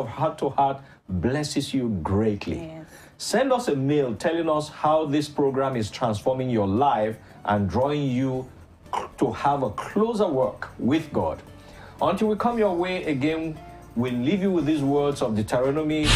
of Heart to Heart blesses you greatly. Yes. Send us a mail telling us how this program is transforming your life and drawing you to have a closer walk with God. Until we come your way again, we'll leave you with these words of Deuteronomy.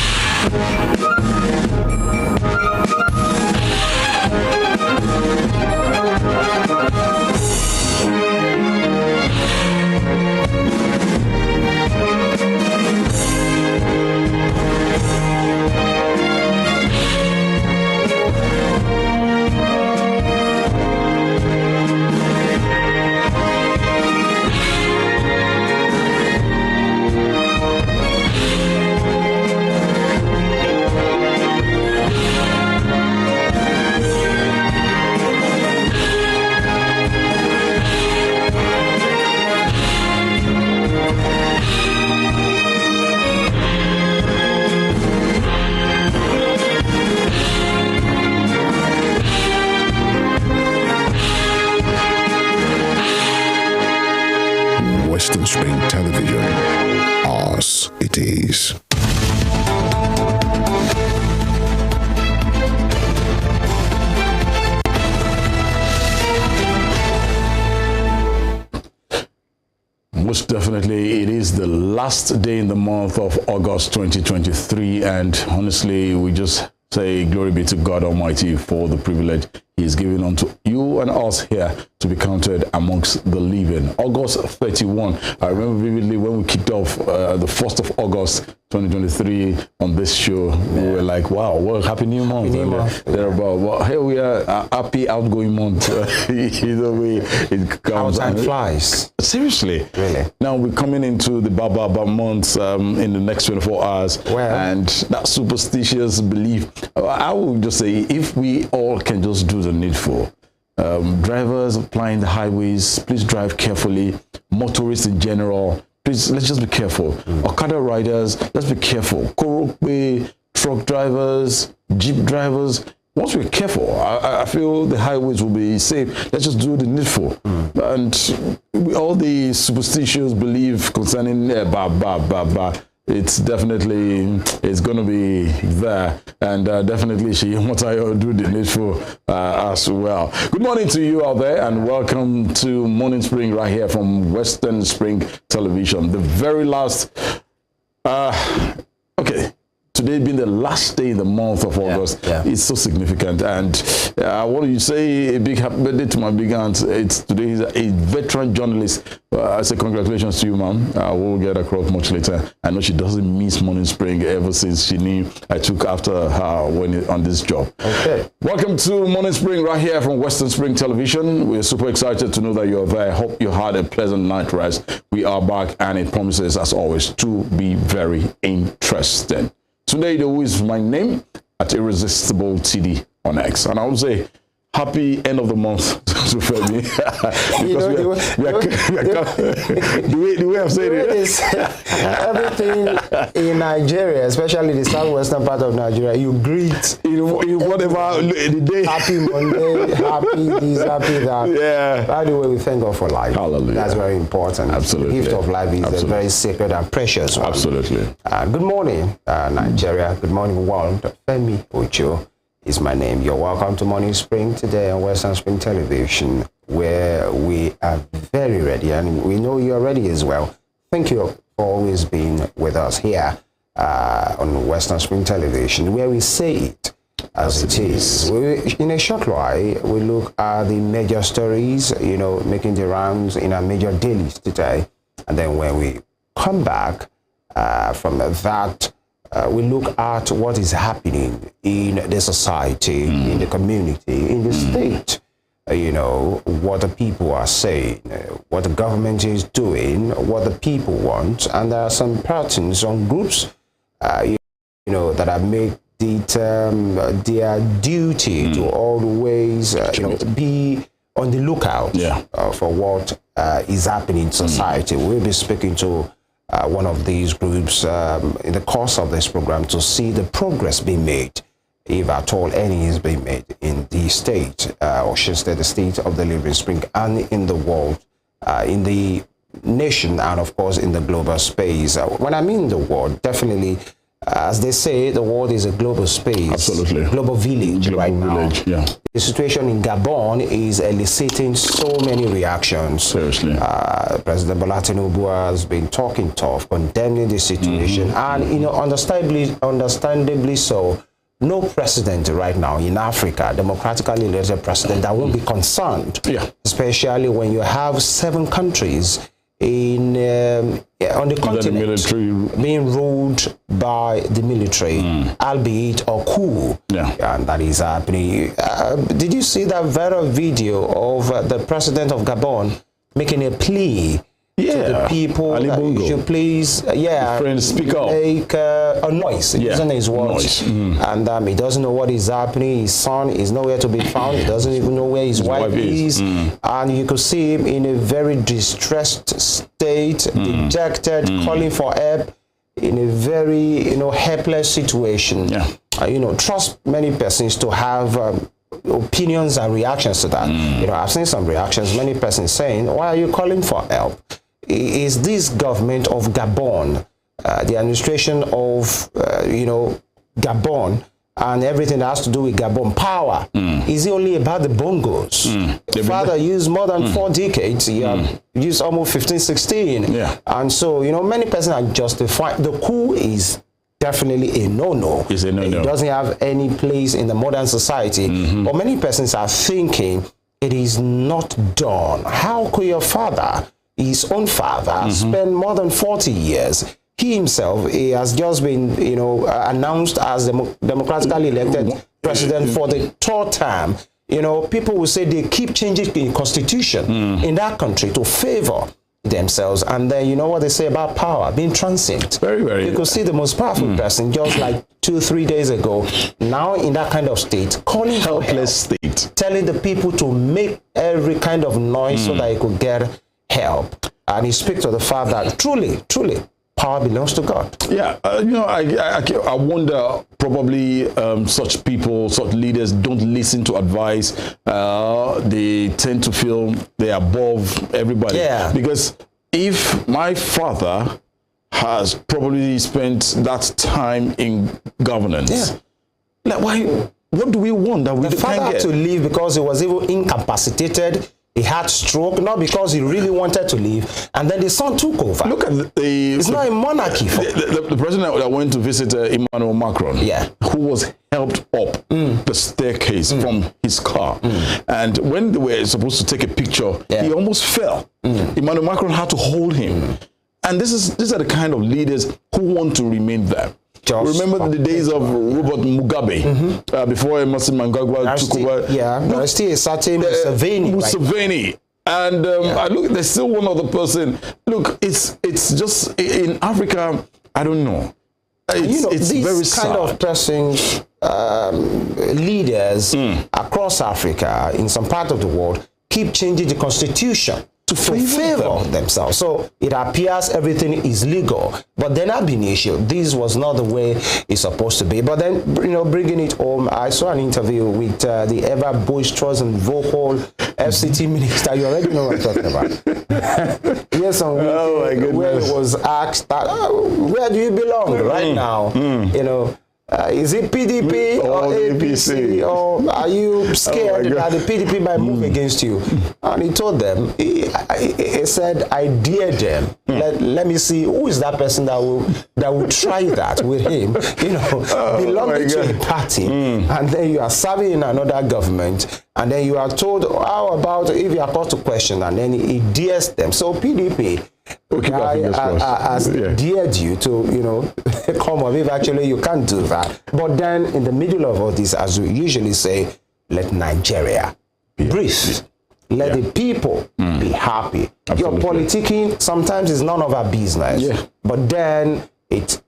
Western Spring Television, ours it is. Most definitely, it is the last day in the month of August 2023, and honestly, we just say glory be to God Almighty for the privilege He is giving unto you and us here to be counted amongst the living. August 31, I remember vividly when we kicked off the 1st of August 2023 on this show. We were like, wow, what a happy new month. Thereabout. Well, here we are, a happy outgoing month. Either way, it comes. How time flies. Seriously. Really? Now we're coming into the Baba months in the next 24 hours. Well, and that superstitious belief, I would just say, if we all can just do the needful. Drivers applying the highways, please drive carefully. Motorists in general, please, let's just be careful. Okada riders, let's be careful. Korokwe, truck drivers, jeep drivers, once we're careful, I feel the highways will be safe. Let's just do the needful. And all the superstitious belief concerning it's definitely, it's going to be there. And definitely she wants to do the needful as well. Good morning to you out there, and welcome to Morning Spring right here from Western Spring Television. The very last, okay. Today being the last day in the month of August, it's so significant, and I want to say a big happy birthday to my big aunt. Today is a veteran journalist. I say congratulations to you, ma'am. We'll get across much later. I know she doesn't miss Morning Spring ever since she knew I took after her when on this job. Okay. Welcome to Morning Spring right here from Western Spring Television. We're super excited to know that you're there. I hope you had a pleasant night rest. We are back, and it promises, as always, to be very interesting. Today, IDOWU is my name at Irresistible TD on X. And I would say, happy end of the month to FEMI. The way I'm saying it is everything in Nigeria, especially the southwestern part of Nigeria, you greet in whatever the day. Happy Monday, happy this, happy that. Yeah. By the way, we thank God for life. Hallelujah. That's very important. Absolutely. The gift of life is a very sacred and precious one. Absolutely. Good morning, Nigeria. Good morning, world. FEMI Ocho is my name. You're welcome to Morning Spring today on Western Spring Television, where we are very ready, and we know you're ready as well. Thank you for always being with us here on Western Spring Television, where we say it as it is. In a short while, we look at the major stories, making the rounds in our major dailies today. And then when we come back from that, we look at what is happening in the society, in the community, in the state. What the people are saying, what the government is doing, what the people want. And there are some patterns, some groups, that have made it their duty to always, be on the lookout for what is happening in society. We'll be speaking to one of these groups in the course of this program to see the progress being made, if at all any is being made in the state, or should say the state of the Living Spring, and in the world, in the nation and, of course, in the global space. When I mean the world, definitely, as they say, the world is a global space. Absolutely. Global village right now. Yeah. The situation in Gabon is eliciting so many reactions. Seriously. President Bola Tinubu has been talking tough, condemning the situation, and, you know, understandably so. No president right now in Africa, democratically elected president, that won't be concerned. Yeah. Especially when you have 7 countries in on the continent being ruled by the military, albeit a coup. Yeah. And that is happening. Did you see that viral video of the president of Gabon making a plea to the people that you should please, friends, speak up, make a noise, using his words, and he doesn't know what is happening. His son is nowhere to be found. He doesn't even know where his wife is, and you could see him in a very distressed state, dejected, calling for help, in a very, you know, helpless situation. You know, trust many persons to have opinions and reactions to that. You know, I've seen some reactions, many persons saying, why are you calling for help? Is this government of Gabon, the administration of, you know, Gabon, and everything that has to do with Gabon power, is it only about the bongos? The father used more than 4 decades. He used almost 15, 16. And so, you know, many persons are justified. The coup is definitely a no-no. It's a no-no. It doesn't have any place in the modern society. But many persons are thinking it is not done. How could your father, his own father, spend more than 40 years? He himself, he has just been, you know, announced as the democratically elected president for the 3rd term. You know, people will say they keep changing the constitution in that country to favor themselves, and then you know what they say about power being transient. Very. You could see the most powerful person just like 2-3 days ago, now in that kind of state, calling helpless state, telling the people to make every kind of noise so that he could get help. And he speaks to the fact that truly power belongs to God. Yeah, you know, I wonder, probably such people, such leaders don't listen to advice. They tend to feel they're above everybody. Because if my father has probably spent that time in governance, like, what do we want that we can't get? The father had to leave because he was even incapacitated. He had stroke, not because he really wanted to leave, and then the son took over. Look at it's not a monarchy. The president that went to visit Emmanuel Macron, who was helped up the staircase from his car, and when they were supposed to take a picture, he almost fell. Emmanuel Macron had to hold him, and these are the kind of leaders who want to remain there. Remember the days of Robert Mugabe before Emerson Mnangagwa took over? There's still a certain Museveni. And I look, there's still one other person. Look, it's just in Africa, I don't know. It's these very kind of persons, leaders across Africa, in some part of the world, keep changing the constitution to favor themselves. So it appears everything is legal, but then I've been issued. This was not the way it's supposed to be. But then, you know, bringing it home, I saw an interview with the ever boisterous and vocal FCT minister. You already know what I'm talking about. Yes, where it was asked, where do you belong right now? You know, is it PDP or APC, or are you scared that the PDP might move against you? And he told them, he said, I dare them. Let me see who is that person that will try that with him. You know, belonging to a party, and then you are serving in another government, and then you are told, how about if you are called to question, and then he dares them. So PDP has dared you to, you know, come up if actually you can't do that. But then in the middle of all this, as we usually say, let Nigeria breathe. Let the people be happy. Your politicking sometimes is none of our business. But then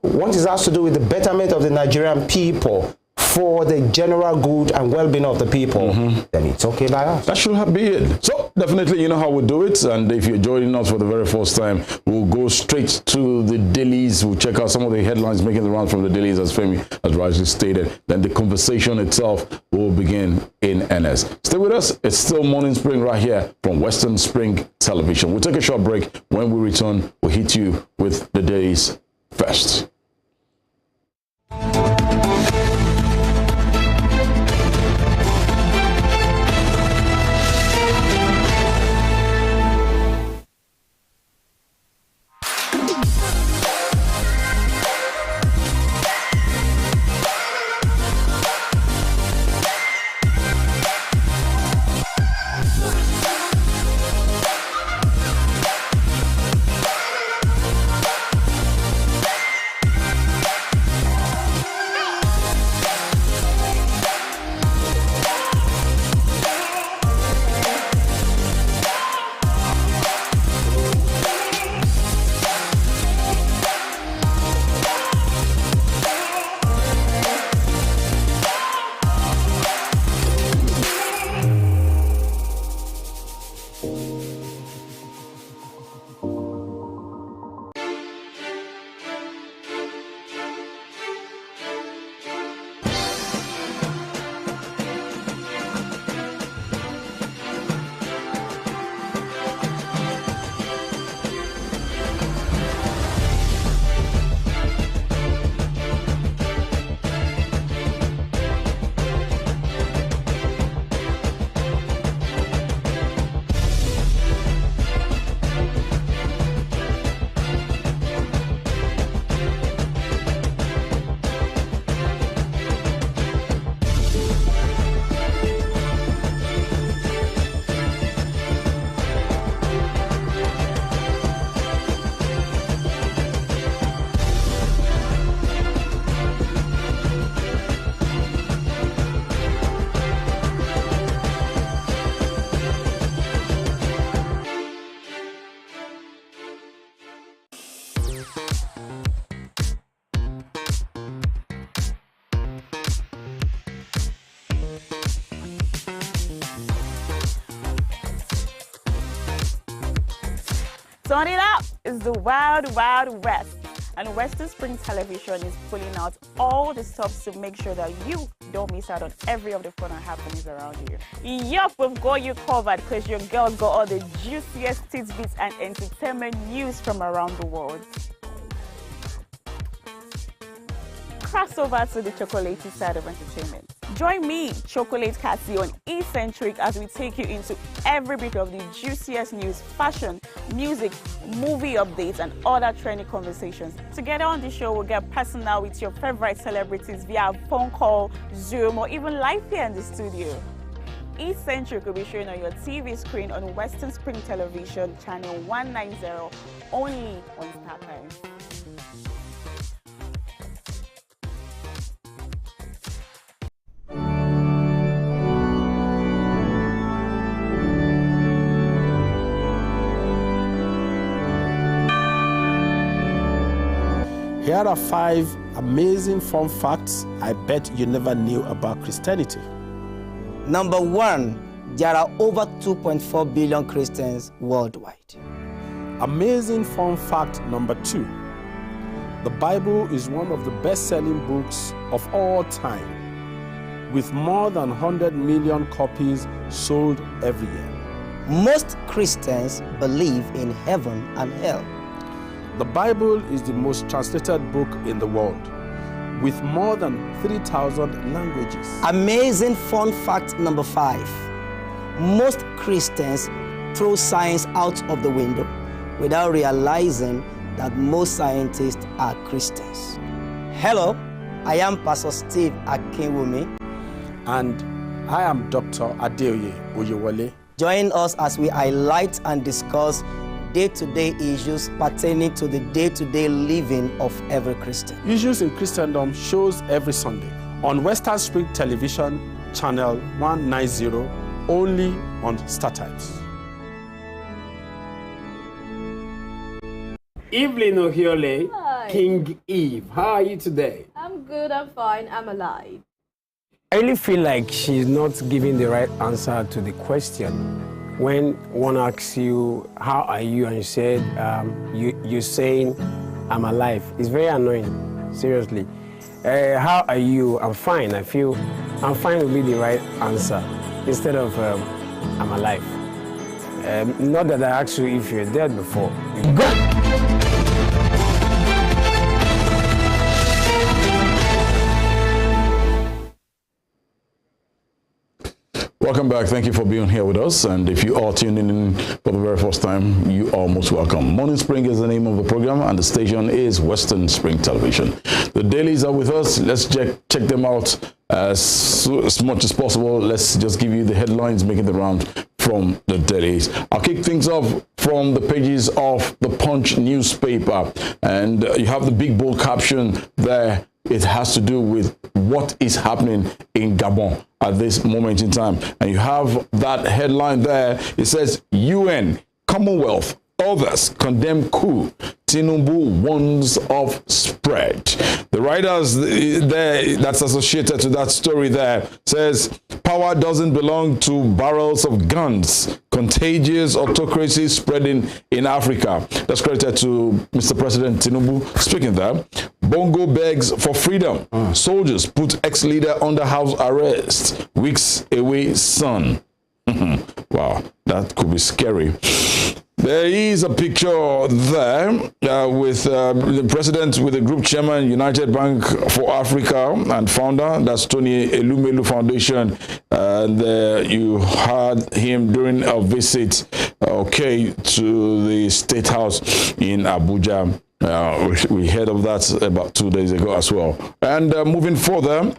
what it has to do with the betterment of the Nigerian people, for the general good and well-being of the people, then it's okay by us. That should be it. So Definitely, you know how we do it. And if you're joining us for the very first time, we'll go straight to the dailies. We'll check out some of the headlines making the rounds from the dailies, as Femi has rightly stated. Then the conversation itself will begin in earnest. Stay with us. It's still Morning Spring right here from Western Spring Television. We'll take a short break. When we return, we'll hit you with the days first. Turn it up! It's the Wild Wild West, and Western Spring Television is pulling out all the stops to make sure that you don't miss out on every of the fun and happenings around you. Yup, we've got you covered because your girls got all the juiciest tidbits and entertainment news from around the world. Cross over to the chocolatey side of entertainment. Join me, Chocolate Cassie, on Eccentric as we take you into every bit of the juiciest news, fashion, music, movie updates, and other trending conversations. Together on the show, we'll get personal with your favorite celebrities via phone call, Zoom, or even live here in the studio. Eccentric will be shown on your TV screen on Western Spring Television, channel 190, only on StarTimes. Here are 5 amazing fun facts I bet you never knew about Christianity. Number 1, there are over 2.4 billion Christians worldwide. Amazing fun fact number 2. The Bible is one of the best-selling books of all time, with more than 100 million copies sold every year. Most Christians believe in heaven and hell. The Bible is the most translated book in the world, with more than 3,000 languages. Amazing fun fact number 5. Most Christians throw science out of the window without realizing that most scientists are Christians. Hello, I am Pastor Steve Akinwumi. And I am Dr. Adeoye Oyewole. Join us as we highlight and discuss day-to-day issues pertaining to the day-to-day living of every Christian. Issues in Christendom shows every Sunday on Western Spring Television, channel 190, only on StarTimes. Evelyn Ohiole, Hi. King Eve. How are you today? I'm good, I'm fine, I'm alive. I really feel like she's not giving the right answer to the question. when one asks you, how are you? And you said, you're saying, I'm alive. It's very annoying, seriously. How are you? I'm fine. I feel I'm fine will be the right answer instead of I'm alive. Not that I asked you if you're dead before. Welcome back. Thank you for being here with us. And if you are tuning in for the very first time, you are most welcome. Morning Spring is the name of the program, and the station is Western Spring Television. The dailies are with us. Let's check them out as much as possible. Let's just give you the headlines making the round from the dailies. I'll kick things off from the pages of the Punch newspaper. And you have the big bold caption there. It has to do with what is happening in Gabon at this moment in time. And you have that headline there. It says, UN, Commonwealth, others condemn coup. Tinubu warns of spread. The writers there that's associated to that story there says, power doesn't belong to barrels of guns. Contagious autocracy spreading in Africa. That's credited to Mr. President Tinubu speaking there. Bongo begs for freedom. Soldiers put ex-leader under house arrest. Weeks away son. Wow, that could be scary. There is a picture there with the president with the group chairman, United Bank for Africa, and founder. That's Tony Elumelu Foundation. And you had him during a visit, to the State House in Abuja. We heard of that about 2 days ago as well. And moving further,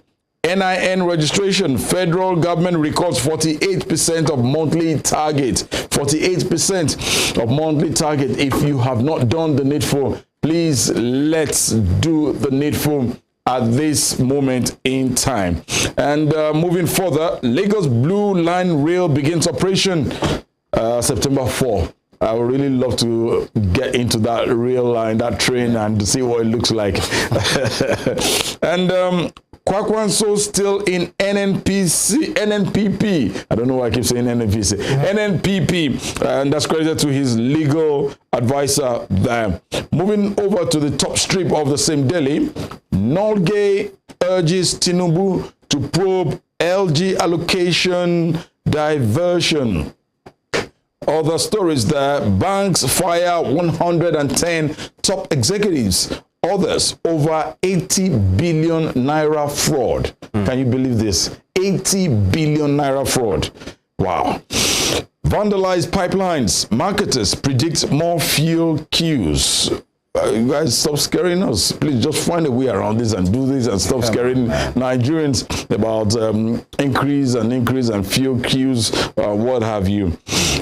NIN registration, federal government records 48% of monthly target. 48% of monthly target. If you have not done the needful, please let's do the needful at this moment in time. And moving further, Lagos Blue Line Rail begins operation September 4. I would really love to get into that rail line, that train, and to see what it looks like. And Kwakwanso still in NNPP. I don't know why I keep saying NNPC. NNPP, and that's credited to his legal advisor there. Moving over to the top strip of the same daily, Nolge urges Tinubu to probe LG allocation diversion. Other stories there, banks fire 110 top executives. Others, over 80 billion naira fraud. Can you believe this? 80 billion naira fraud. Wow. Vandalized pipelines. Marketers predict more fuel queues. You guys, stop scaring us. Please just find a way around this and do this and stop scaring Nigerians about increase and fuel queues, what have you.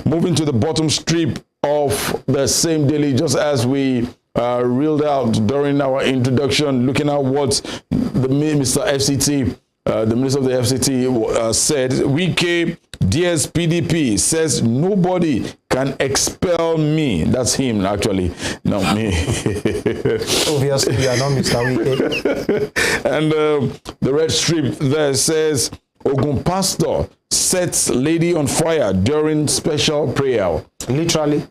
Moving to the bottom strip of the same daily, just as we reeled out during our introduction, looking at what the Mr. FCT, the Minister of the FCT said. Wike DS PDP says nobody can expel me. That's him, actually, not me. Obviously, you are not Mr. Wike. And the red strip there says, Ogun pastor sets lady on fire during special prayer. Literally?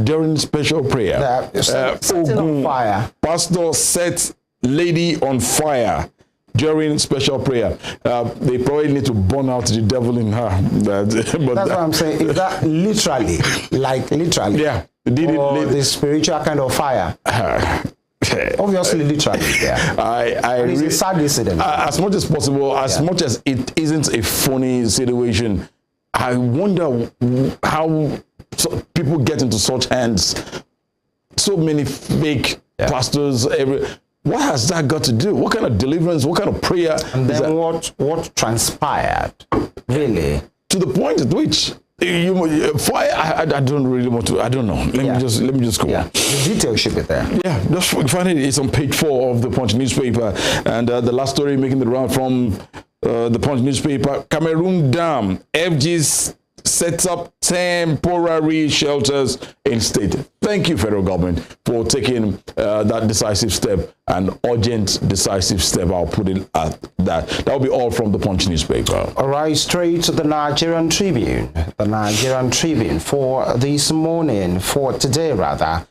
During special prayer. Setting on fire. Pastor sets lady on fire during special prayer. They probably need to burn out the devil in her. That's what I'm saying. Is that literally? Like literally? Yeah. Or the spiritual kind of fire? Obviously, literally. Yeah. It's a sad incident. As much as possible, as much as it isn't a funny situation, I wonder how people get into such hands. So many fake pastors. What has that got to do? What kind of deliverance? What kind of prayer? And then what transpired? Really? To the point at which fire. I don't really want to. I don't know. Let me just go on. The details should be there. Yeah, just find it. It's on page 4 of the Punch newspaper, and the last story making the round from the Punch newspaper. Cameroon Dam, FG's sets up temporary shelters in state. Thank you, federal government, for taking that decisive step, an urgent decisive step. I'll put it at that. That will be all from the Punch newspaper. All right, straight to the Nigerian Tribune. The Nigerian Tribune for this morning, for today rather.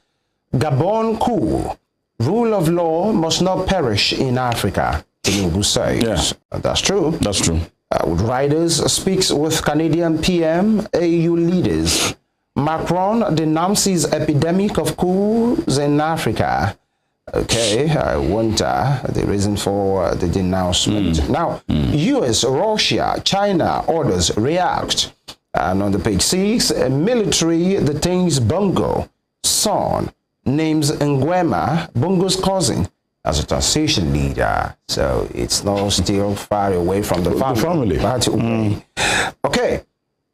Gabon coup. Rule of law must not perish in Africa, Tinubu says. Yeah. That's true. That's true. Riders speaks with Canadian PM, AU leaders. Macron denounces epidemic of coups in Africa. Okay, I wonder the reason for the denouncement. Now, US, Russia, China, others react. And on the page 6, military detains Bongo son, names Nguema, Bongo's cousin, as a transition leader. So it's not still far away from the family. Okay,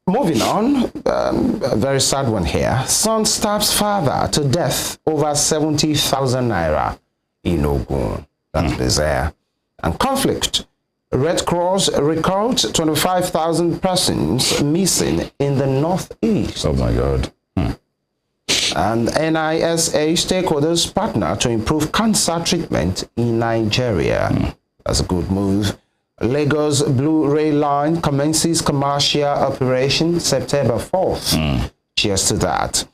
moving on. A very sad one here. Son stabs father to death over 70,000 naira in Ogun. That's bizarre. And conflict. Red Cross records 25,000 persons missing in the Northeast. Oh my God. And NISA stakeholders partner to improve cancer treatment in Nigeria. That's a good move. Lagos Blue Rail Line commences commercial operation September 4th. Cheers to that.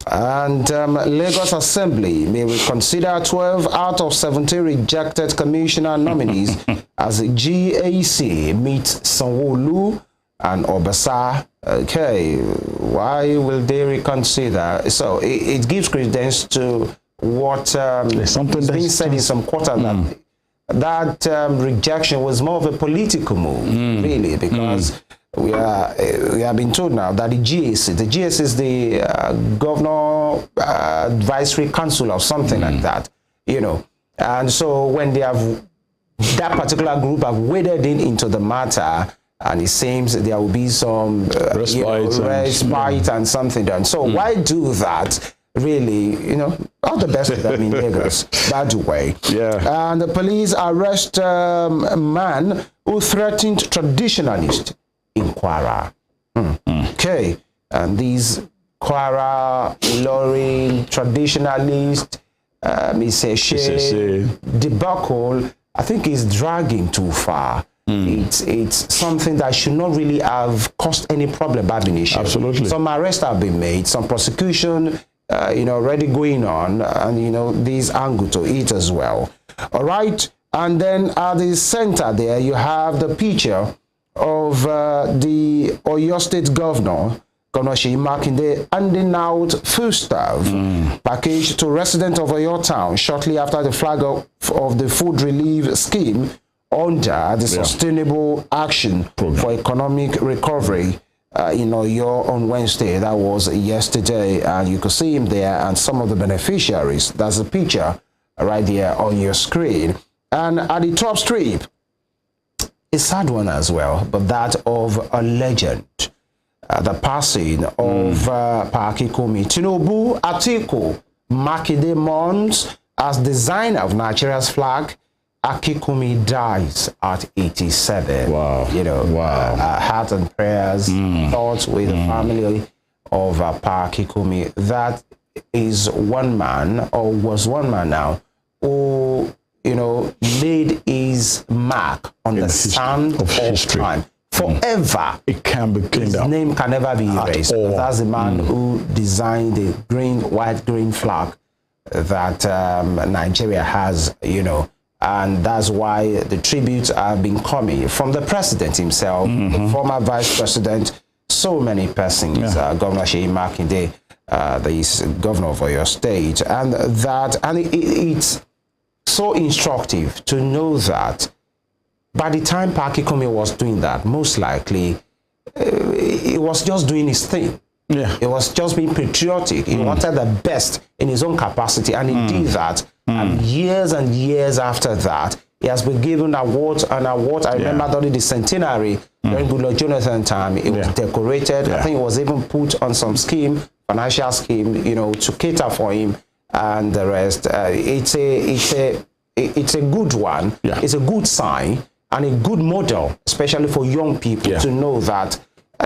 And Lagos Assembly may reconsider 12 out of 17 rejected commissioner nominees as GAC meets Sanwo-Olu and Obasa. Okay, why will they reconsider? So it gives credence to what is being said in some quarter that rejection was more of a political move, really, because we have been told now that the GAC is the Governor Advisory Council or something like that, you know. And so when they have, that particular group have waded into the matter, and it seems there will be some respite and something done. So why do that? Really, you know, all the best of them in Lagos, by the way. Yeah. And the police arrest a man who threatened traditionalists in Kwara. Okay, and these Kwara, Ilorin, traditionalist, debacle, I think is dragging too far. It's something that should not really have caused any problem back initially. Absolutely. Some arrests have been made, some prosecution, you know, already going on, and you know, these angle to it as well. All right, and then at the center there, you have the picture of the Oyo State Governor, Governor Seyi Makinde, handing out foodstuff package to residents of Oyo Town shortly after the flag of the food relief scheme under the Sustainable Action for Economic Recovery in Oyo on Wednesday. That was yesterday, and you could see him there and some of the beneficiaries. That's the picture right there on your screen. And at the top strip, a sad one as well, but that of a legend. The passing of Pakikomi Tinubu Atiku Makinde mourns as designer of Nigeria's flag. Akikumi dies at 87. Wow. You know, heart and prayers, thoughts with the family of Akikumi. That is one man, or was one man now, who, you know, laid his mark on the sand of time. Forever. It can be cleaned up. His name can never be erased. That's the man who designed the white-green flag that Nigeria has, you know. And that's why the tributes have been coming from the president himself, the former vice president, so many persons, Governor Seyi Makinde, the governor of your state, and it's so instructive to know that by the time Pakikomi was doing that, most likely he was just doing his thing. Yeah, he was just being patriotic. He wanted the best in his own capacity, and he did that. And years after that, he has been given awards and awards. I remember during the centenary, during Goodluck Jonathan time, it was decorated. I think it was even put on some scheme, financial scheme, you know, to cater for him and the rest. It's a good one. It's a good sign and a good model, especially for young people, to know that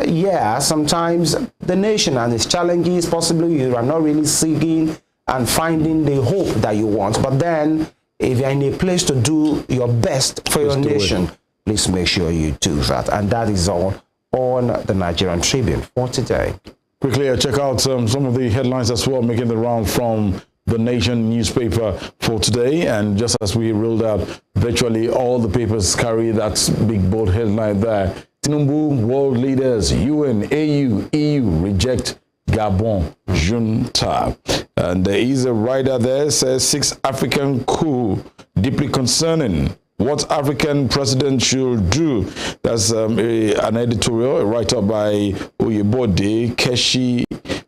Yeah, sometimes the nation and its challenges, possibly you are not really seeking and finding the hope that you want. But then, if you're in a place to do your best for your nation, please make sure you do that. And that is all on the Nigerian Tribune for today. Quickly, check out some of the headlines as well, making the round from the Nation newspaper for today. And just as we rolled out, virtually all the papers carry that big bold headline there. Tinubu, world leaders, UN, AU, EU reject Gabon junta. And there is a writer there, says 6 African coup, deeply concerning. What African president should do. That's an editorial, a write-up by Oyebode Keshi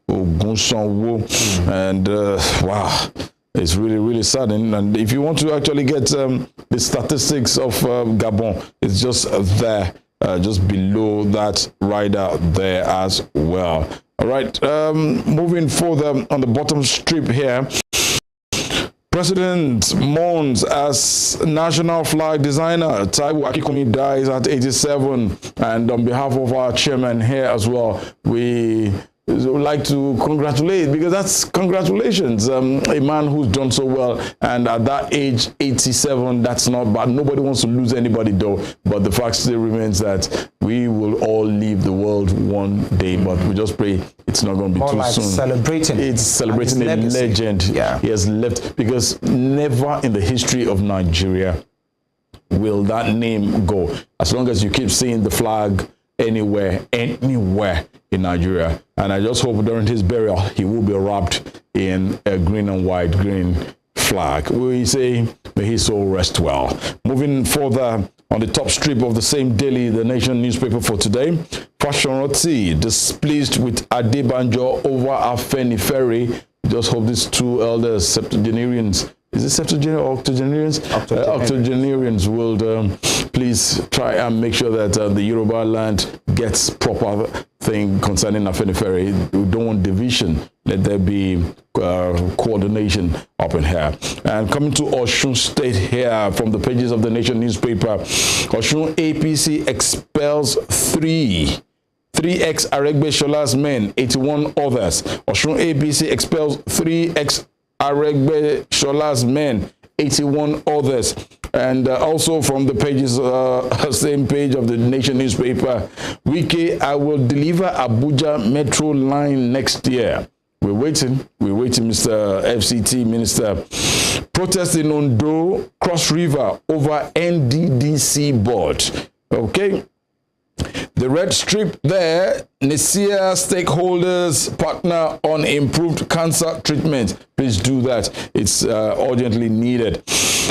Ogunsanwo. And wow, it's really, really saddening. And if you want to actually get the statistics of Gabon, it's just there, just below that rider there as well. All right, moving further on the bottom strip here. President mourns as national flag designer. Taiwo Akikomi dies at 87. And on behalf of our chairman here as well, we would like to congratulate, because that's congratulations. A man who's done so well, and at that age, 87, that's not bad. Nobody wants to lose anybody though, but the fact still remains that we will all leave the world one day, but we just pray it's not going to be too soon. It's celebrating a legend. Yeah. He has left, because never in the history of Nigeria will that name go. As long as you keep seeing the flag anywhere in Nigeria. And I just hope during his burial, he will be wrapped in a green and white flag. We say, may his soul rest well. Moving further on the top strip of the same daily, the Nation newspaper for today, Fashionroti displeased with Adebanjo over Afenifere. Just hope these 2 elders, septuagenarians, is it septuagenarians or octogenarians? Octogenarians will please try and make sure that the Yoruba land gets proper thing concerning Afenifere. We don't want division. Let there be coordination up in here. And coming to Osun State here from the pages of the Nation newspaper, Osun APC expels 3 ex-Aregbe Shola's men, 81 others. Osun APC expels 3 ex-Aregbe Shola's men, 81 others. And also from the pages, same page of the Nation newspaper, Wike, I will deliver Abuja Metro line next year. We're waiting, Mr. FCT Minister. Protest in Ondo, Cross River over NDDC board. Okay. The red strip there, Nesia stakeholders partner on improved cancer treatment. Please do that. It's urgently needed.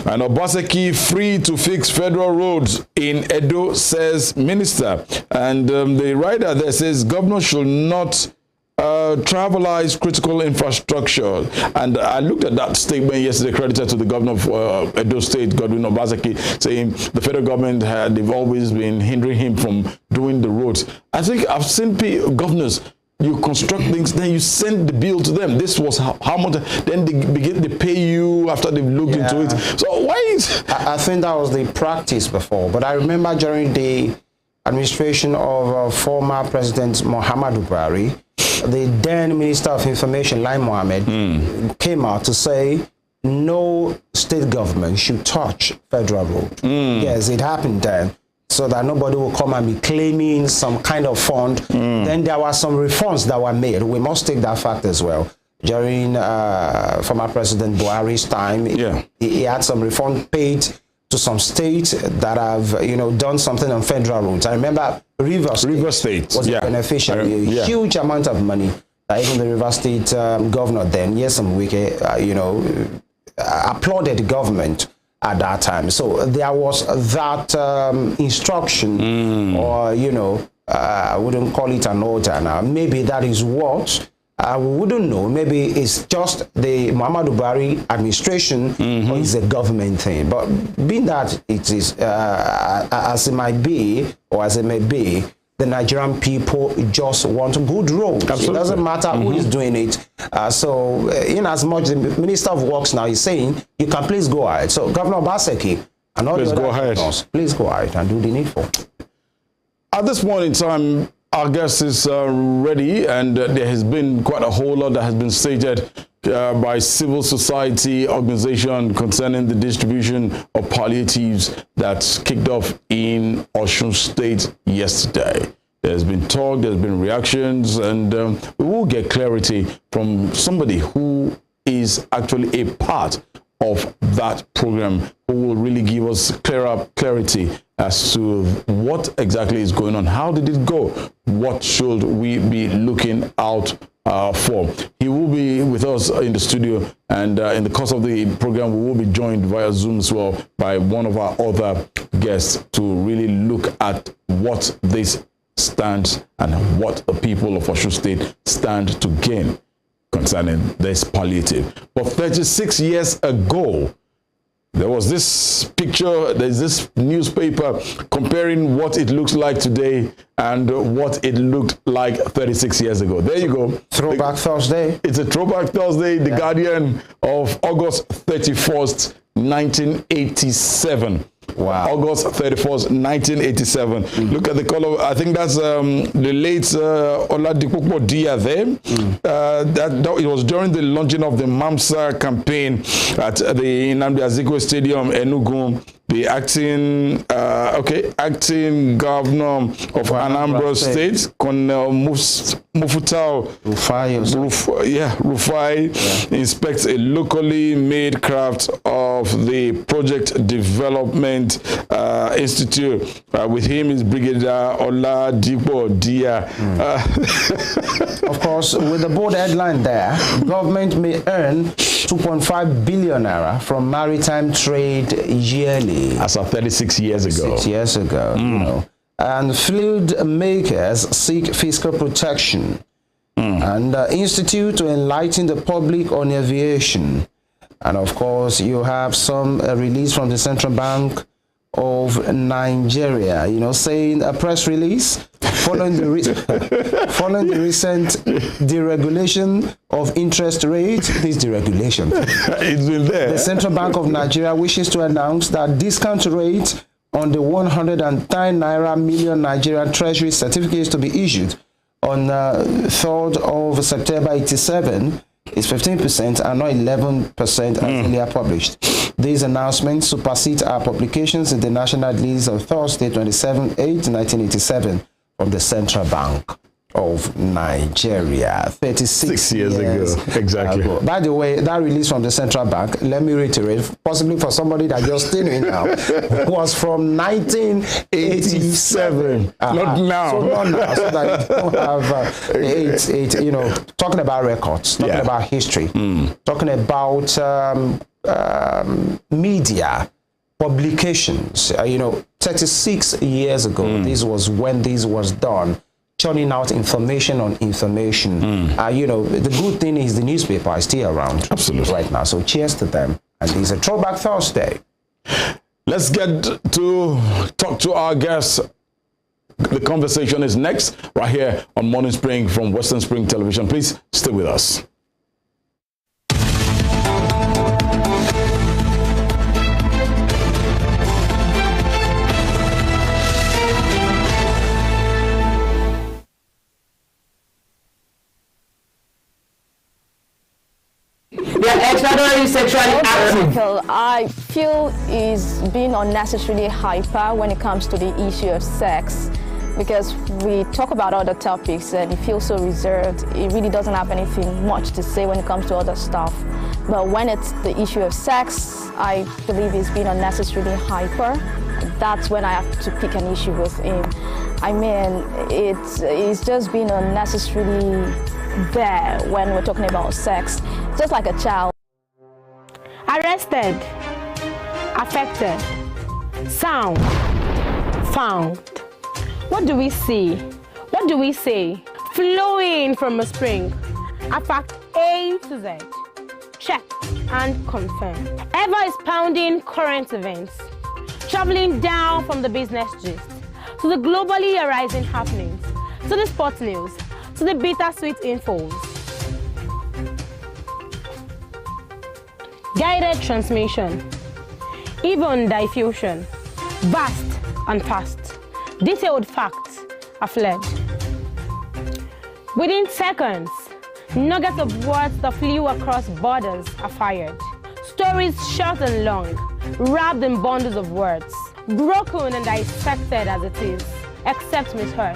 And Obaseki free to fix federal roads in Edo, says minister. And the writer there says governor should not travelize critical infrastructure. And I looked at that statement yesterday, credited to the governor of Edo State, Godwin Obaseki, saying the federal government they've always been hindering him from doing the roads. I think I've seen governors, you construct things, then you send the bill to them. This was how much, then they pay you after they've looked into it. So why is... I think that was the practice before, but I remember during the administration of former President Muhammadu Buhari, the then Minister of Information, Lai Mohammed, came out to say no state government should touch federal road. Yes, it happened then, so that nobody will come and be claiming some kind of fund. Then there were some reforms that were made. We must take that fact as well. During former President Buhari's time, he had some reform paid to some states that have, done something on federal roads. I remember River State was a beneficiary, a huge amount of money. Even the River State governor then, Nyesom Wike, applauded the government at that time. So there was that instruction, or, I wouldn't call it an order now. Maybe that is what we wouldn't know. Maybe it's just the Muhammadu Buhari administration, or it's a government thing. But being that it is as it might be, or as it may be, the Nigerian people just want good roads. Absolutely. It doesn't matter who is doing it. So in as much the Minister of Works now is saying, you can please go ahead. So Governor Obaseki and all the other governors, please go ahead and do the needful. At this point in time, Our guest is ready, and there has been quite a whole lot that has been stated by civil society organization concerning the distribution of palliatives that kicked off in Osun State yesterday. There's been talk, there's been reactions, and we will get clarity from somebody who is actually a part of that program, who will really give us clarity as to what exactly is going on. How did it go? What should we be looking out for? He will be with us in the studio, and in the course of the program, we will be joined via Zoom as well by one of our other guests to really look at what this stands and what the people of Osun State stand to gain concerning this palliative. But 36 years ago, there was this picture, there's this newspaper comparing what it looks like today and what it looked like 36 years ago. There you go. Throwback Thursday. It's a Throwback Thursday, the Guardian of August 31st, 1987. Wow. August 31st, 1987. Look at the color. I think that's the late Oladipo Dia there. It was during the launching of the MAMSA campaign at the Nnamdi Azikiwe Stadium, Enugu. The acting governor of Anambra State, Colonel Mufutau Rufai, inspects a locally made craft of the Project Development Institute. With him is Brigadier Oladipo Dia. Of course, with the bold headline there, government may earn 2.5 billion naira from maritime trade yearly. As of 36 years ago. 6 years ago, you know. And fluid makers seek fiscal protection. And institute to enlighten the public on aviation. And of course, you have some release from the Central Bank of Nigeria, you know, saying a press release following the recent deregulation of interest rates. This deregulation, it's been there. The Central Bank of Nigeria wishes to announce that discount rate on the 110 million Nigerian Treasury certificates to be issued on 3rd of September 87 is 15% and not 11% as earlier published. These announcements supersede our publications in the national release of Thursday, 27/8/1987 from the Central Bank of Nigeria. 36 years ago. Exactly. Ago. By the way, that release from the Central Bank, let me reiterate, possibly for somebody that just tuned in now, was from 1987. Not now. So not now. So that you don't have, you know, talking about records, talking about history, talking about media, publications. You know, 36 years ago, this was when this was done. Churning out information on information. You know, the good thing is the newspaper is still around. Absolutely. Right now. So cheers to them. And it's a Throwback Thursday. Let's get to talk to our guests. The conversation is next, right here on Morning Spring from Western Spring Television. Please stay with us. Extraordinarily sexually active. I feel is being unnecessarily hyper when it comes to the issue of sex, because we talk about other topics and it feels so reserved. It really doesn't have anything much to say when it comes to other stuff. But when it's the issue of sex, I believe he's being unnecessarily hyper. That's when I have to pick an issue with him. I mean, it's just being unnecessarily there when we're talking about sex, just like a child. Arrested, affected, sound, found. What do we see? What do we say? Flowing from a spring. A fact A to Z. Check and confirm. Ever expounding current events. Traveling down from the business gist to the globally arising happenings, to the sports news, to the bittersweet infos. Guided transmission, even diffusion, vast and fast. Detailed facts are fled. Within seconds, nuggets of words that flew across borders are fired. Stories short and long, wrapped in bundles of words, broken and dissected as it is, except misheard.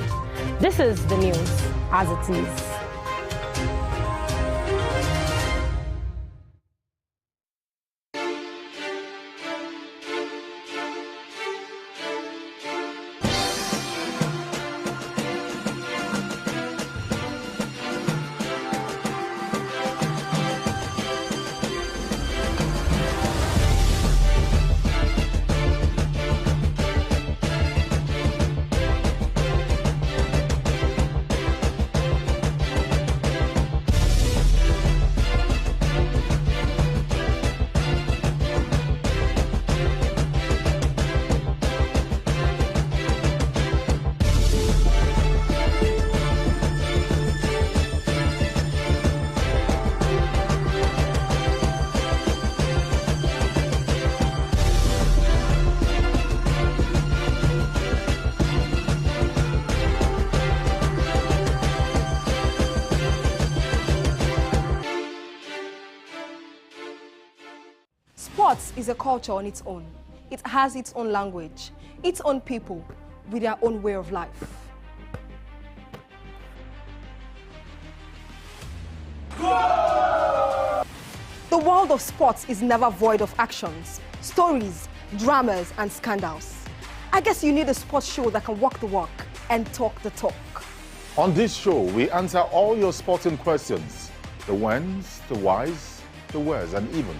This is the news as it is. Sports is a culture on its own. It has its own language, its own people, with their own way of life. The world of sports is never void of actions, stories, dramas, and scandals. I guess you need a sports show that can walk the walk and talk the talk. On this show, we answer all your sporting questions. The whens, the whys, the wheres, and even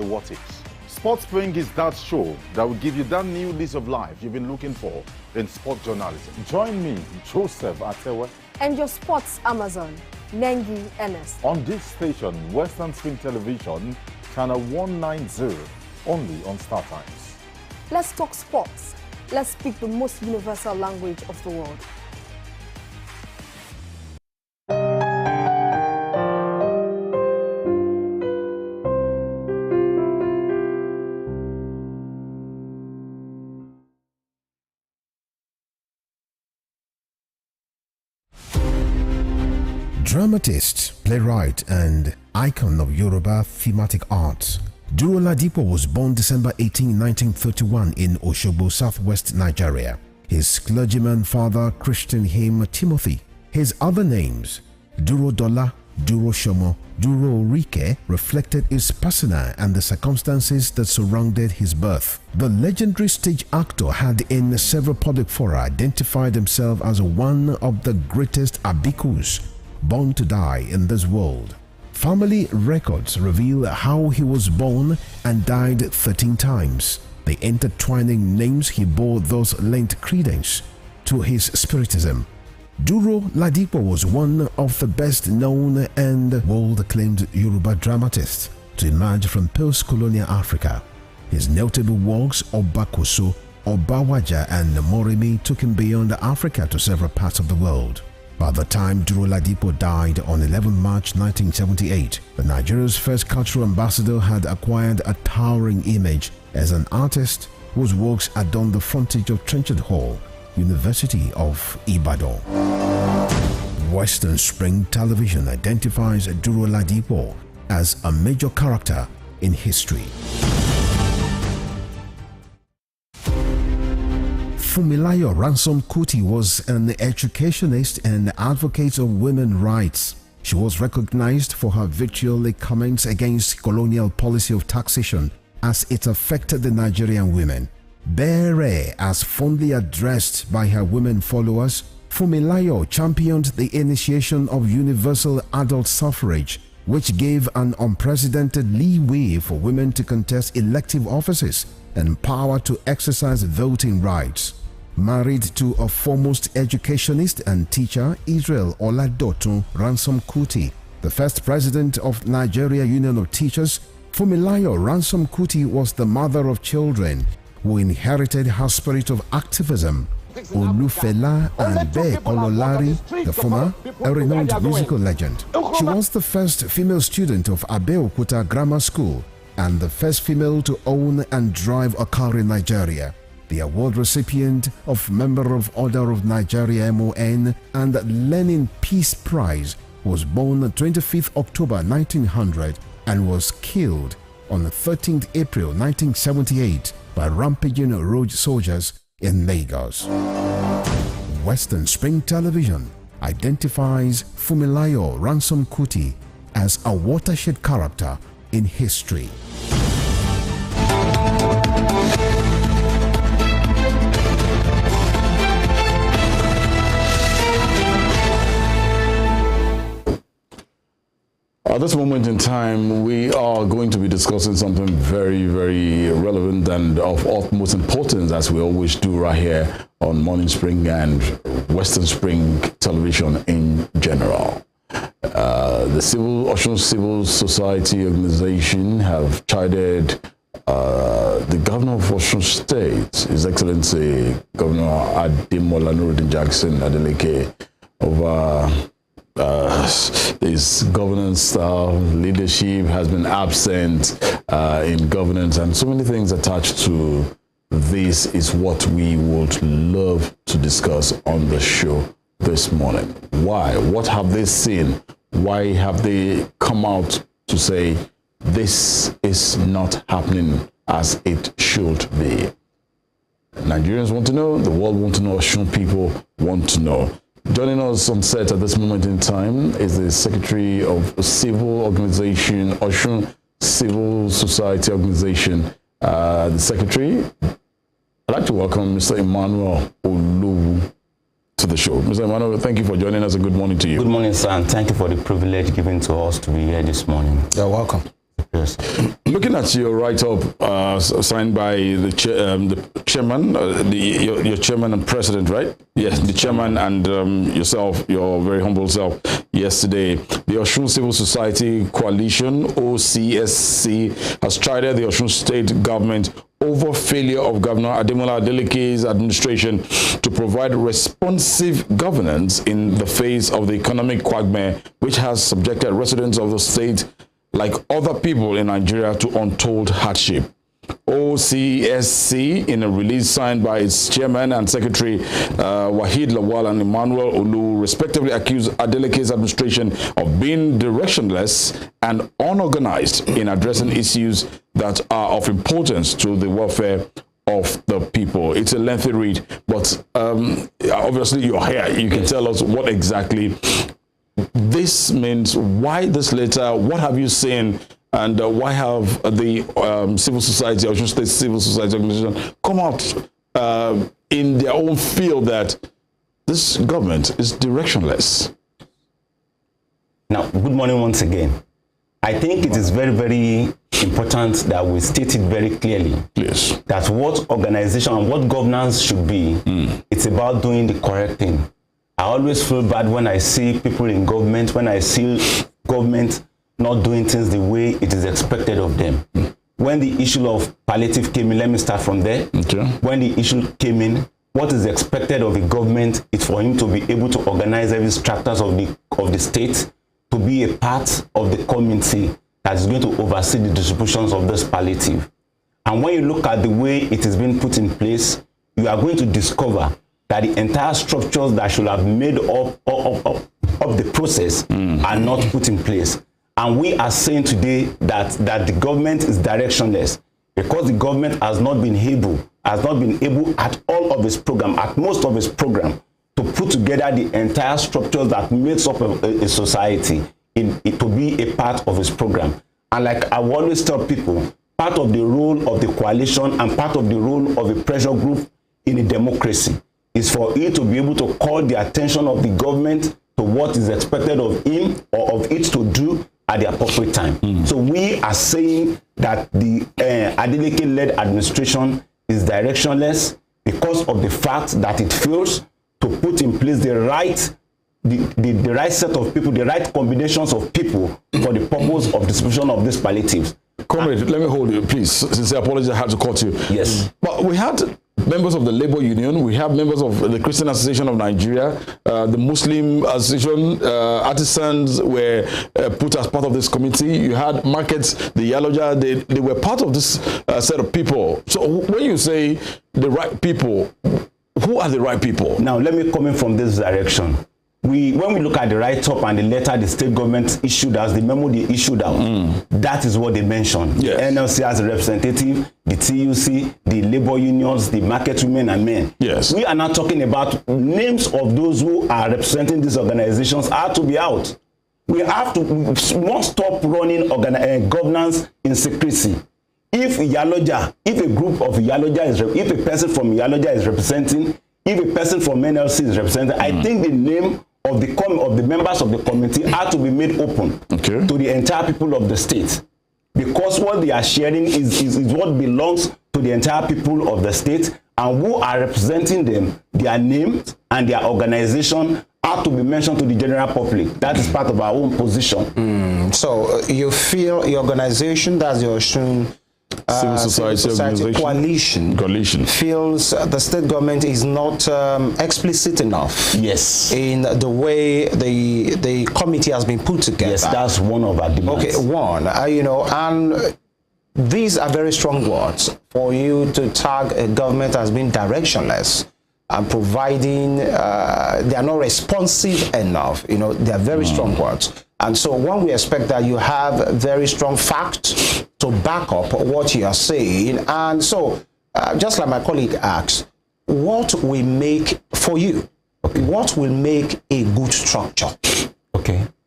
the what ifs. Sports Spring is that show that will give you that new lease of life you've been looking for in sport journalism. Join me, Joseph Atewe, And your sports Amazon, Nengi Ernest. on this station, Western Spring Television, channel 190, only on Star Times. Let's talk sports. Let's speak the most universal language of the world. Dramatist, playwright, and icon of Yoruba thematic arts, Duro Ladipo was born December 18, 1931 in Osogbo, southwest Nigeria. His clergyman father christened him Timothy. His other names, Duro Dola, Duro Shomo, Duro Rike, reflected his persona and the circumstances that surrounded his birth. The legendary stage actor had in several public fora identified himself as one of the greatest abikus born to die in this world. Family records reveal how he was born and died 13 times. The intertwining names he bore thus lent credence to his spiritism. Duro Ladipo was one of the best known and world-acclaimed Yoruba dramatists to emerge from post-colonial Africa. His notable works Obakoso, Obawaja, and Moremi took him beyond Africa to several parts of the world. By the time Duro Ladipo died on 11 March 1978, the Nigeria's first cultural ambassador had acquired a towering image as an artist whose works adorned the frontage of Trenchard Hall, University of Ibadan. Western Spring Television identifies Duro Ladipo as a major character in history. Fumilayo Ransom Kuti was an educationist and advocate of women's rights. She was recognized for her vitriolic comments against colonial policy of taxation as it affected the Nigerian women. Bere, as fondly addressed by her women followers, Fumilayo championed the initiation of universal adult suffrage, which gave an unprecedented leeway for women to contest elective offices and power to exercise voting rights. Married to a foremost educationist and teacher, Israel Oladotun Ransom Kuti, the first president of Nigeria Union of Teachers, Fumilayo Ransom Kuti was the mother of children who inherited her spirit of activism. Olufela and Be Kololari, the former, a renowned musical legend. She was the first female student of Abeokuta Grammar School and the first female to own and drive a car in Nigeria. the award recipient of Member of Order of Nigeria MON and Lenin Peace Prize, was born on 25th October 1900 and was killed on 13th April 1978 by rampaging road soldiers in Lagos. Western Spring Television identifies Fumilayo Ransom Kuti as a watershed character in history. At this moment in time, we are going to be discussing something very, very relevant and of utmost importance, as we always do right here on Morning Spring and Western Spring Television in general. The Osun Civil Society Organization have chided the Governor of Osun State, His Excellency Governor Ademola Nuruddin Jackson Adeleke, over his governance style, leadership has been absent in governance, and so many things attached to this is what we would love to discuss on the show this morning. Why? What have they seen? Why have they come out to say this is not happening as it should be? Nigerians want to know, the world want to know, Osun people want to know. Joining us on set at this moment in time is the Secretary of Civil Organization, Osun Civil Society Organization. The Secretary, I'd like to welcome Mr. EMMANUEL OLOWU to the show. Mr. EMMANUEL, thank you for joining us and good morning to you. Good morning, sir, and thank you for the privilege given to us to be here this morning. You're welcome. Yes. Looking at your write-up signed by the chairman, your chairman and president, right? Yes, the chairman and yourself, your very humble self, yesterday, the Osun Civil Society Coalition, OCSC, has chided the Osun State government over failure of Governor Ademola Adeleke's administration to provide responsive governance in the face of the economic quagmire, which has subjected residents of the state, like other people in Nigeria, to untold hardship. OCSC, in a release signed by its chairman and secretary, Wahid Lawal and Emmanuel OLOWU, respectively accused Adeleke's administration of being directionless and unorganized in addressing issues that are of importance to the welfare of the people. It's a lengthy read, but obviously you're here. You can tell us what exactly this means, why this letter, what have you seen, and why have the civil society, Osun State Civil Society Organization, come out in their own field that this government is directionless? Now, good morning once again. I think it is very, very important that we state it very clearly. Yes. That what organization and what governance should be, it's about doing the correct thing. I always feel bad when I see people in government, when I see government not doing things the way it is expected of them. When the issue of palliative came in, let me start from there. Okay. When the issue came in, what is expected of the government is for him to be able to organize every structures of the state, to be a part of the community that is going to oversee the distributions of this palliative. And when you look at the way it is being put in place, you are going to discover that the entire structures that should have made up the process are not put in place. And we are saying today that the government is directionless because the government has not been able at all of its program, at most of its program, to put together the entire structures that makes up a society to be a part of its program. And like I always tell people, part of the role of the coalition and part of the role of a pressure group in a democracy is for it to be able to call the attention of the government to what is expected of him or of it to do at the appropriate time. So we are saying that the Adeleke-led administration is directionless because of the fact that it fails to put in place the right set of people, the right combinations of people for the purpose of distribution of these palliatives. Comrade, let me hold you, please. Since I apologize, I had to cut you. Yes. But we had members of the Labor Union, we have members of the Christian Association of Nigeria, the Muslim Association, artisans were put as part of this committee. You had markets, the Yaloja, they were part of this set of people. So when you say the right people, who are the right people? Now, let me come in from this direction. When we look at the write-up and the letter the state government issued us, the memo they issued out, that is what they mentioned. Yes. The NLC as a representative, the TUC, the labor unions, the market women and men. Yes. We are now talking about names of those who are representing these organizations are to be out. We must stop running governance in secrecy. If Yaloja, if a group of Yaloja if a person from Yaloja is representing, if a person from NLC is representing, I think the name of the members of the committee are to be made open to the entire people of the state, because what they are sharing is what belongs to the entire people of the state, and who are representing them, their names and their organization are to be mentioned to the general public. That is part of our own position. So you feel your organization, that's your Osun Civil Society coalition feels the state government is not explicit enough in the way the committee has been put together. Yes, that's one of our demands. Okay, you know, and these are very strong words for you to tag a government as being directionless and providing they are not responsive enough. You know, they are very strong words. And so when we expect that you have very strong facts to back up what you are saying, and so just like my colleague asked, what will make for you, what will make a good structure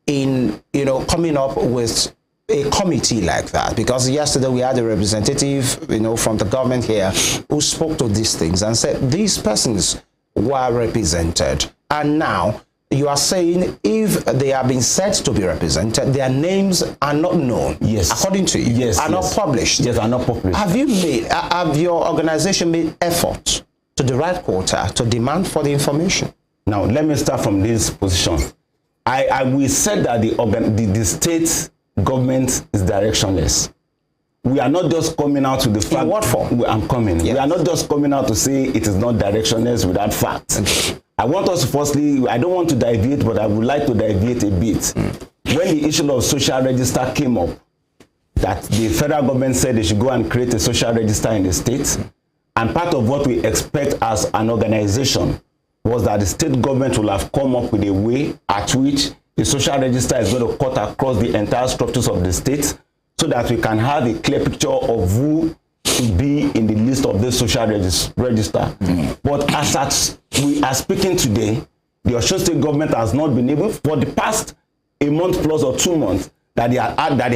in, you know, coming up with a committee like that? Because yesterday we had a representative, you know, from the government here who spoke to these things and said these persons were represented, and now you are saying if they have been said to be represented, their names are not known. Yes. According to you. Yes. Are not published. Yes, are not published. Have your organization made efforts to the right quarter to demand for the information? Now, let me start from this position. We said that the state government is directionless. We are not just coming out to the fact. In what form? I'm coming. Yes. We are not just coming out to say it is not directionless without facts. Okay. I want us to firstly, I don't want to deviate, but I would like to deviate a bit. When the issue of social register came up, that the federal government said they should go and create a social register in the state, and part of what we expect as an organization was that the state government will have come up with a way at which the social register is going to cut across the entire structures of the state, so that we can have a clear picture of who to be in the list of the social register. But as we are speaking today, the Osun State government has not been able, for the past a month plus or 2 months, that they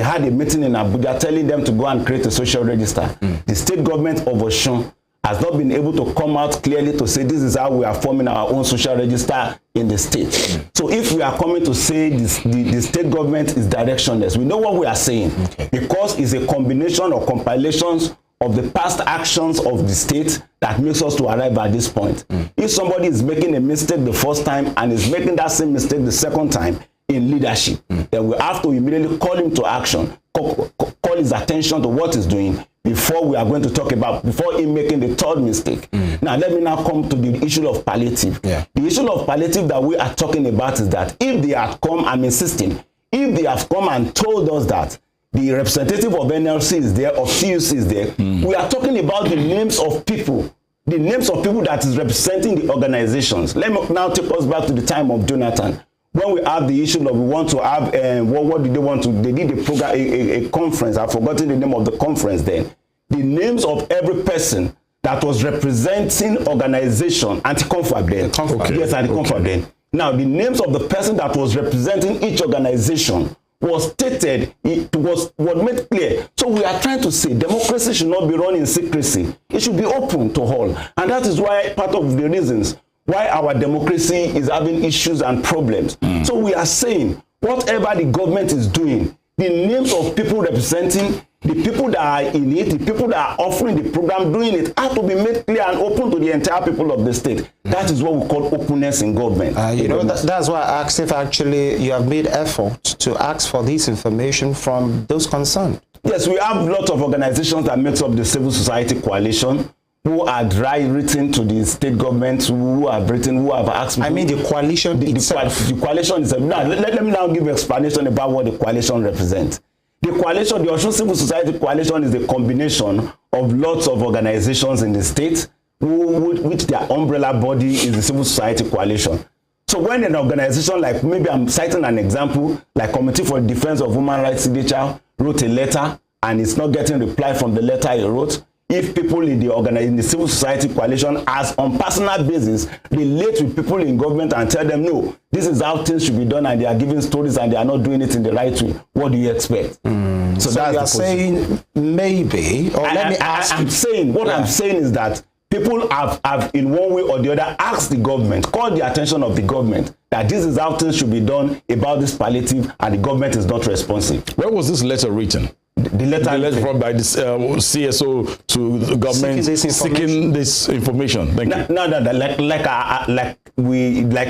had a meeting in Abuja telling them to go and create a social register. The state government of Osun has not been able to come out clearly to say this is how we are forming our own social register in the state. So if we are coming to say the state government is directionless, we know what we are saying, because it's a combination or compilations of the past actions of the state that makes us to arrive at this point. If somebody is making a mistake the first time and is making that same mistake the second time in leadership, then we have to immediately call him to action, call his attention to what he's doing before we are going to talk about, before him making the third mistake. Now, let me now come to the issue of palliative. The issue of palliative that we are talking about is that if they have come, I'm insisting, if they have come and told us that the representative of NLC is there, of CUC is there, we are talking about the names of people, that is representing the organizations. Let me now take us back to the time of Jonathan, when we have the issue of we want to have, what did they want to, they did a program, a conference, I've forgotten the name of the conference then. The names of every person that was representing organization, anti-confab then. Yes, anti-confab then. Now, the names of the person that was representing each organization was stated, it was made clear. So we are trying to say democracy should not be run in secrecy. It should be open to all. And that is why part of the reasons why our democracy is having issues and problems. So we are saying whatever the government is doing, the names of people representing, the people that are in it, the people that are offering the program, doing it, have to be made clear and open to the entire people of the state. That is what we call openness in government. You know, that's why I asked if actually you have made effort to ask for this information from those concerned. Yes, we have lots of organizations that makes up the civil society coalition. who had written to the state government, who have asked. I mean the coalition itself. The coalition itself. Now, let me now give an explanation about what the coalition represents. The coalition, the Osun Civil Society Coalition, is a combination of lots of organizations in the state, which their umbrella body is the Civil Society Coalition. So when an organization like, maybe I'm citing an example, like Committee for the Defense of Human Rights Signature wrote a letter and it's not getting reply from the letter he wrote, if people in the Civil Society Coalition, as on personal basis, relate with people in government and tell them, no, this is how things should be done, and they are giving stories and they are not doing it in the right way, what do you expect? So that's you are saying maybe, or let me ask I'm saying, what I'm saying is that people have in one way or the other asked the government, called the attention of the government, that this is how things should be done about this palliative, and the government is not responsive. Where was this letter written? The letter from by the CSO to the government seeking this information. Thank you. No, like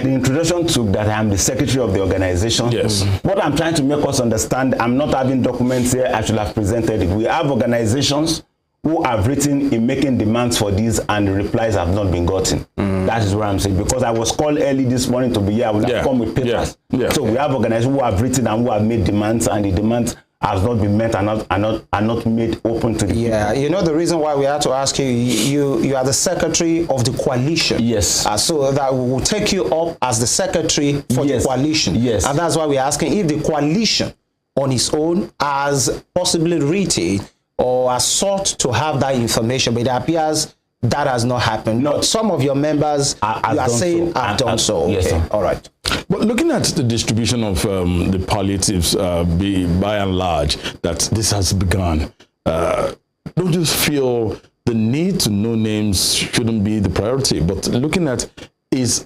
the introduction took that I am the secretary of the organization. Yes. What I'm trying to make us understand, I'm not having documents here, I should have presented it. We have organizations who have written in making demands for this, and the replies have not been gotten. That is what I'm saying. Because I was called early this morning to be here, I would have come with papers. So we have organizations who have written and who have made demands, and the demands has not been met and are not made open to the people. You know the reason why we had to ask you, you are the secretary of the coalition. Yes. So that we will take you up as the secretary for the coalition. Yes. And that's why we're asking if the coalition on its own has possibly written or has sought to have that information, but it appears that has not happened. No, some of your members you are saying have done so. Okay. Yes, sir. All right. But looking at the distribution of the palliatives, by and large, that this has begun, don't you feel the need to know names shouldn't be the priority? But looking at,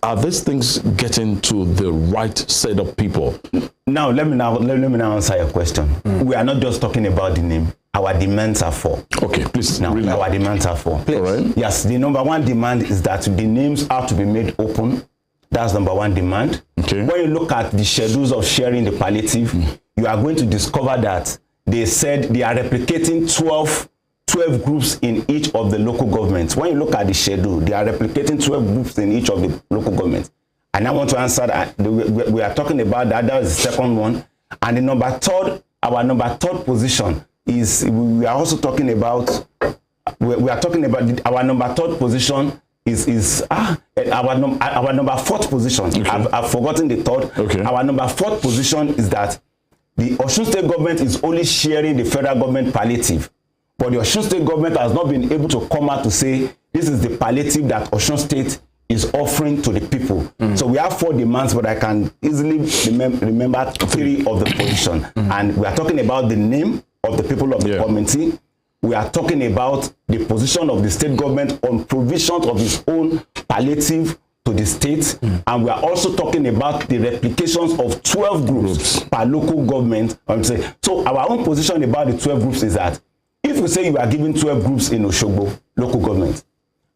are these things getting to the right set of people? Now, let me now answer your question. We are not just talking about the name. Our demands are four. Okay, please. Now, our demands are four. All right. Yes, the number one demand is that the names have to be made open. That's number one demand. Okay. When you look at the schedules of sharing the palliative, you are going to discover that they said they are replicating 12 groups in each of the local governments. When you look at the schedule, they are replicating 12 groups in each of the local governments. And I want to answer that. We are talking about that. That is the second one. And the our number third position is, we are also talking about, our number third position is our number fourth position. Okay. I've forgotten the third. Okay. Our number fourth position is that the Osun State government is only sharing the federal government palliative, but the Osun State government has not been able to come out to say this is the palliative that Osun State is offering to the people. So we have four demands, but I can easily remember three of the position. And we are talking about the name of the people of the community. We are talking about the position of the state government on provisions of its own palliative to the state. And we are also talking about the replications of 12 groups per local government. So our own position about the 12 groups is that if you say you are giving 12 groups in Oshogbo local government,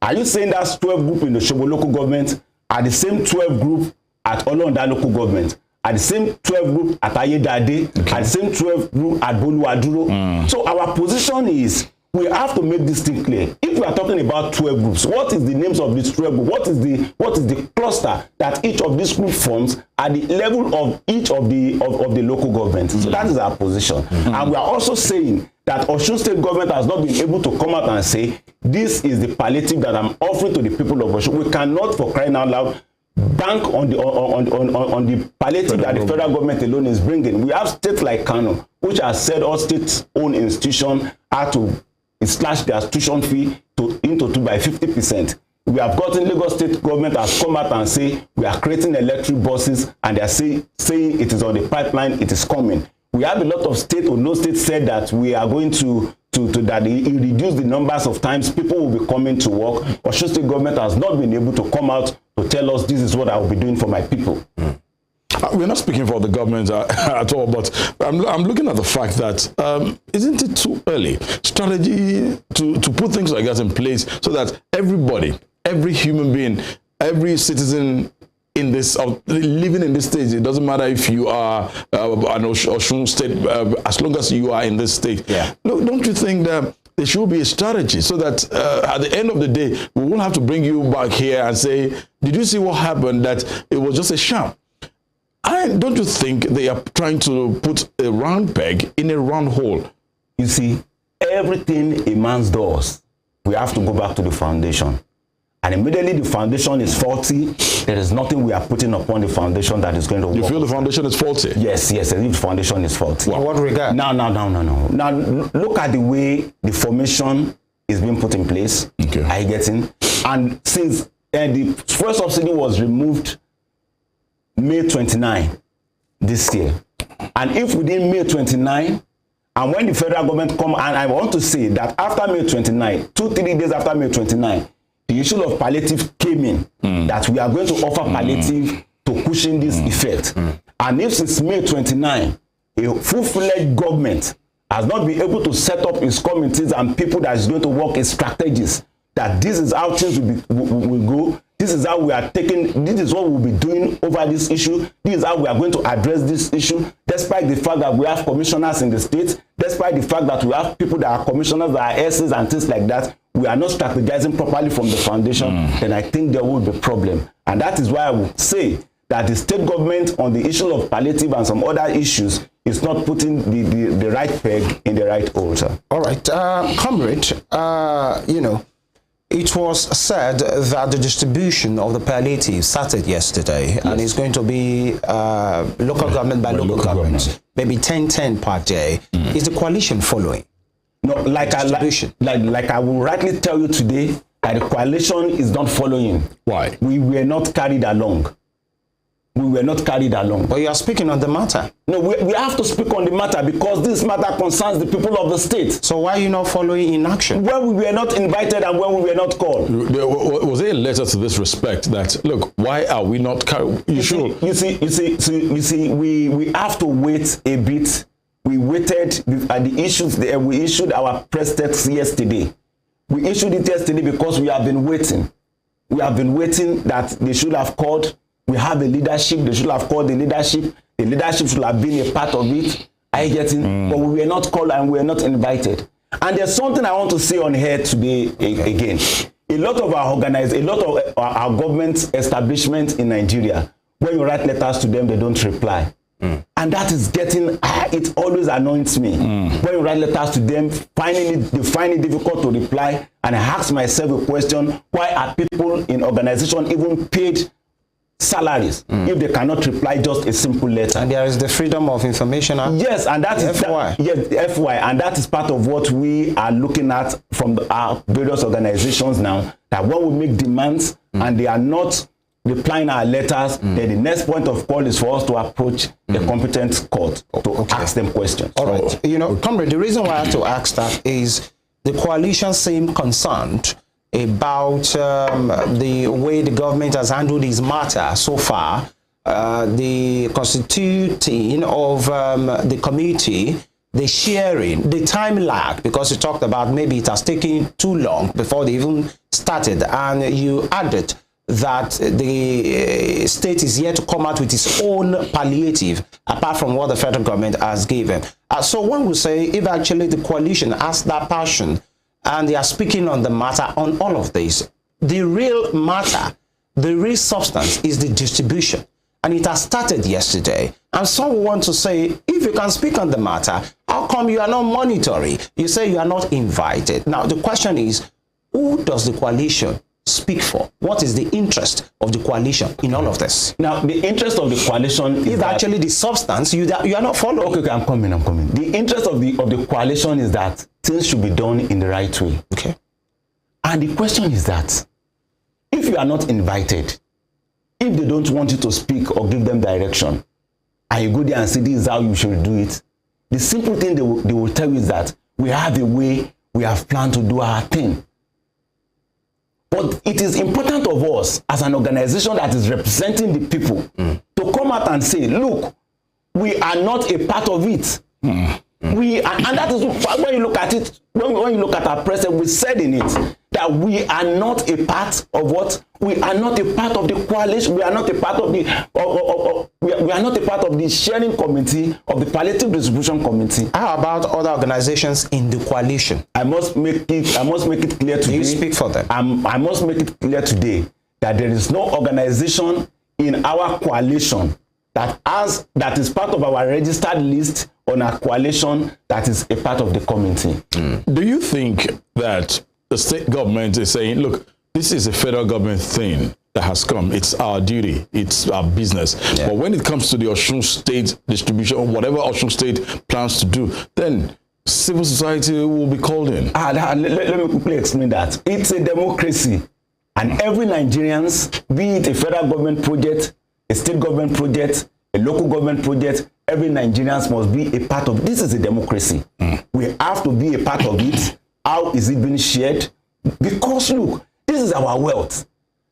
are you saying that 12 groups in Oshogbo local government are the same 12 groups at Olonda local government, are the same 12 groups at Ayedade, are the same 12 groups at Boluwaduro? So our position is, we have to make this thing clear. If we are talking about 12 groups, what is the names of these 12 groups? What is the cluster that each of these groups forms at the level of each of the local governments? So that is our position. And we are also saying that Osun State government has not been able to come out and say, this is the palliative that I'm offering to the people of Osun. We cannot, for crying out loud, bank on the palliative that the federal government alone is bringing. We have states like Kano, which has said all state-owned institutions are to slash their tuition fee into 2 by 50%. We have gotten Lagos State government has come out and say we are creating electric buses, and they are saying it is on the pipeline, it is coming. We have a lot of state or no state said that we are going to that it reduce the numbers of times people will be coming to work. Osun State government has not been able to come out to tell us this is what I will be doing for my people. We're not speaking for the government at all, but I'm looking at the fact that isn't it too early strategy to put things like that in place so that everybody, every human being, every citizen in this living in this state, it doesn't matter if you are an Osun State, as long as you are in this state. Look, don't you think that there should be a strategy so that at the end of the day, we won't have to bring you back here and say, did you see what happened? That it was just a sham. And don't you think they are trying to put a round peg in a round hole? You see, everything a man does, we have to go back to the foundation. And immediately the foundation is faulty, there is nothing we are putting upon the foundation that is going to work. You feel the foundation is faulty? Yes, yes, the foundation is faulty. In what regard? No. Now, look at the way the formation is being put in place. Okay. Are you getting? And since the first subsidy was removed May 29 this year, and if within May 29, and when the federal government come, and I want to say that after May 29, 2-3 days after May 29, the issue of palliative came in, that we are going to offer palliative to cushion this effect. And if since May 29, a full-fledged government has not been able to set up its committees and people that is going to work in strategies, that this is how things will go, this is how we are taking, this is what we'll be doing over this issue, this is how we are going to address this issue, despite the fact that we have commissioners in the state, despite the fact that we have people that are commissioners, that are SCs and things like that, we are not strategizing properly from the foundation, then I think there will be a problem. And that is why I would say that the state government on the issue of palliative and some other issues is not putting the right peg in the right hole, sir. All right, comrade, you know, it was said that the distribution of the palliatives started yesterday, yes, and it's going to be local government by local government, maybe 10-10 per day. Is the coalition following? No, like I will rightly tell you today, that the coalition is not following. Why? We were not carried along. We were not carried along. But you are speaking on the matter. No, we have to speak on the matter because this matter concerns the people of the state. So why are you not following in action? When we were not invited and when we were not called. Was there a letter to this respect that, look, why are we not carried? You see, we have to wait a bit. We waited at the issues there. We issued our press text yesterday. We issued it yesterday because we have been waiting. We have been waiting that they should have called. We have a leadership. They should have called the leadership. The leadership should have been a part of it. I get it. But we were not called and we were not invited. And there's something I want to say on here today again. A lot of our government establishments in Nigeria, when you write letters to them, they don't reply. And that is getting, it always annoys me. When you write letters to them, they find it difficult to reply. And I ask myself a question, why are people in organization even paid salaries if they cannot reply just a simple letter? And there is the Freedom of Information Act. Yes, and that is FY. Yes, FY, and that is part of what we are looking at from our various organizations now, that when we make demands and they are not replying our letters, then the next point of call is for us to approach the competent court to ask them questions. All right. You know, comrade, the reason why I have to ask that is the coalition seemed concerned about the way the government has handled this matter so far. The constituting of the committee, the sharing, the time lag, because you talked about maybe it has taken too long before they even started, and you added that the state is yet to come out with its own palliative apart from what the federal government has given. So one would say if actually the coalition has that passion and they are speaking on the matter on all of this, the real matter, the real substance is the distribution. And it has started yesterday. And some want to say, if you can speak on the matter, how come you are not monitoring? You say you are not invited. Now the question is, who does the coalition speak for? What is the interest of the coalition in all of this? Now, the interest of the coalition is actually the substance you are not following. Okay, I'm coming. The interest of the coalition is that things should be done in the right way. Okay. And the question is that if you are not invited, if they don't want you to speak or give them direction, and you go there and say this is how you should do it, the simple thing they will tell you is that we have a way, we have planned to do our thing. But it is important of us as an organization that is representing the people to come out and say, look, we are not a part of it. And that is when you look at it, when you look at our president, we said in it that we are not a part of what? We are not a part of the coalition. We are not a part of the we are not a part of the sharing committee of the palliative distribution committee. How about other organizations in the coalition? I must make it clear today. You speak for them. I must make it clear today that there is no organization in our coalition that is part of our registered list on our coalition that is a part of the committee. Do you think that the state government is saying, look, this is a federal government thing that has come. It's our duty. It's our business. Yeah. But when it comes to the Osun State distribution, or whatever Osun State plans to do, then civil society will be called in. Let me quickly explain that. It's a democracy. And every Nigerians, be it a federal government project, a state government project, a local government project, every Nigerians must be a part of this. Is a democracy. We have to be a part of it. How is it being shared? Because look, this is our wealth.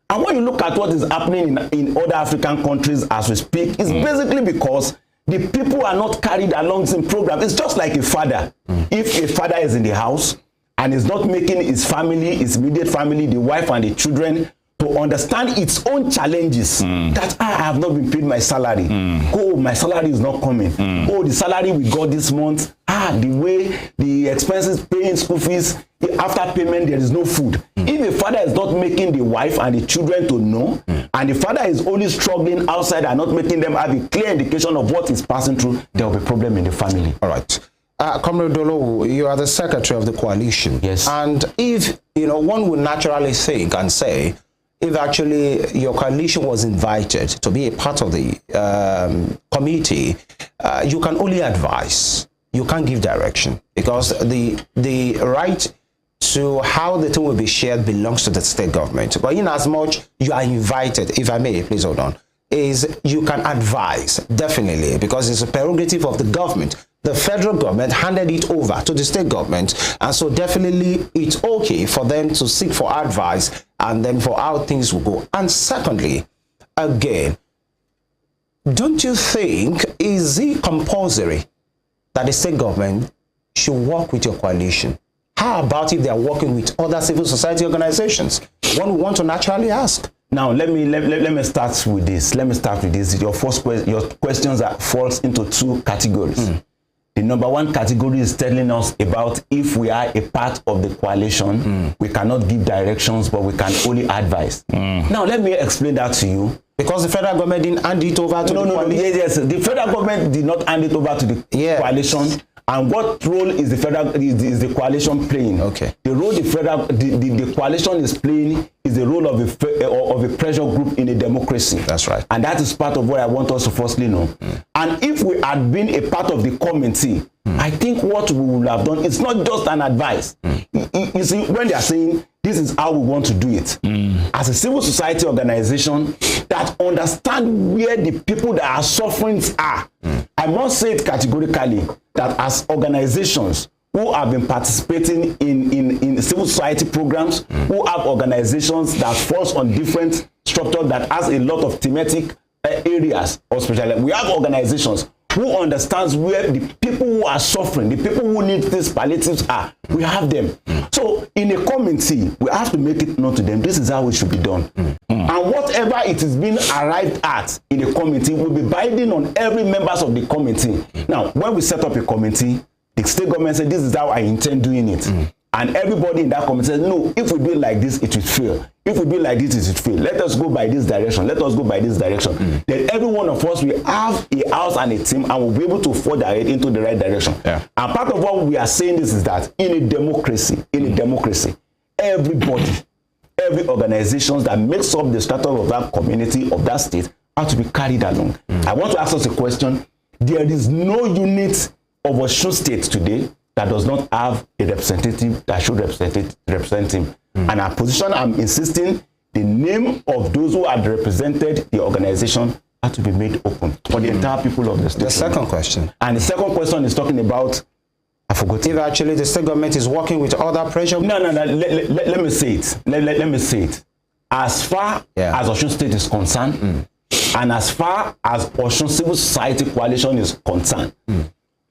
And when you look at what is happening in other African countries as we speak, it's basically because the people are not carried along in program. It's just like a father. If a father is in the house and is not making his family, his immediate family, the wife and the children, to understand its own challenges, that I have not been paid my salary. Oh, my salary is not coming. Oh, the salary we got this month, the way the expenses, paying school fees, after payment there is no food. If the father is not making the wife and the children to know, and the father is only struggling outside and not making them have a clear indication of what is passing through, there will be a problem in the family. All right. Comrade OLOWU, you are the secretary of the coalition. Yes. And if, one would naturally think and say, if actually your coalition was invited to be a part of the committee, you can only advise. You can't give direction, because the right to how the thing will be shared belongs to the state government. But in as much you are invited, if I may, please hold on, is you can advise, definitely, because it's a prerogative of the government. The federal government handed it over to the state government, and so definitely it's okay for them to seek for advice and then for how things will go. And secondly, again, don't you think, is it compulsory that the state government should work with your coalition? How about if they are working with other civil society organizations? One would want to naturally ask. Now, let me start with this. Your first your questions falls into two categories. The number one category is telling us about if we are a part of the coalition, we cannot give directions, but we can only advise. Now, let me explain that to you. Because the federal government didn't hand it over to the coalition? Yes. The federal government did not hand it over to the coalition. And what role is the coalition playing? Okay. The role the coalition is playing is the role of a pressure group in a democracy. That's right. And that is part of what I want us to firstly know. And if we had been a part of the committee, I think what we would have done, it's not just an advice. You see, when they are saying this is how we want to do it, as a civil society organization that understand where the people that are suffering are, I must say it categorically that as organizations who have been participating in civil society programs, who have organizations that falls on different structures that has a lot of thematic areas or specialty. We have organizations who understands where the people who are suffering, the people who need these palliatives are. We have them. So in a committee, we have to make it known to them, this is how it should be done. And whatever it is being arrived at in a committee will be binding on every members of the committee. Now, when we set up a committee, the state government said, this is how I intend doing it. And everybody in that committee said, no, if we do it like this, it will fail. If we do it like this, it will fail. Let us go by this direction. Let us go by this direction. Then every one of us will have a house and a team and will be able to forge our head into the right direction. And part of what we are saying is that in a democracy, everybody, every organization that makes up the status of that community, of that state, have to be carried along. I want to ask us a question. There is no unit of Osun State today that does not have a representative that should represent him. And our position, I'm insisting, the name of those who had represented the organization had to be made open for the entire people of the state. The second question. And the second question is talking about, I forgot. If actually the state government is working with other pressure. No. Let me say it. Let me say it. As far as Osun State is concerned, and as far as Osun Civil Society Coalition is concerned,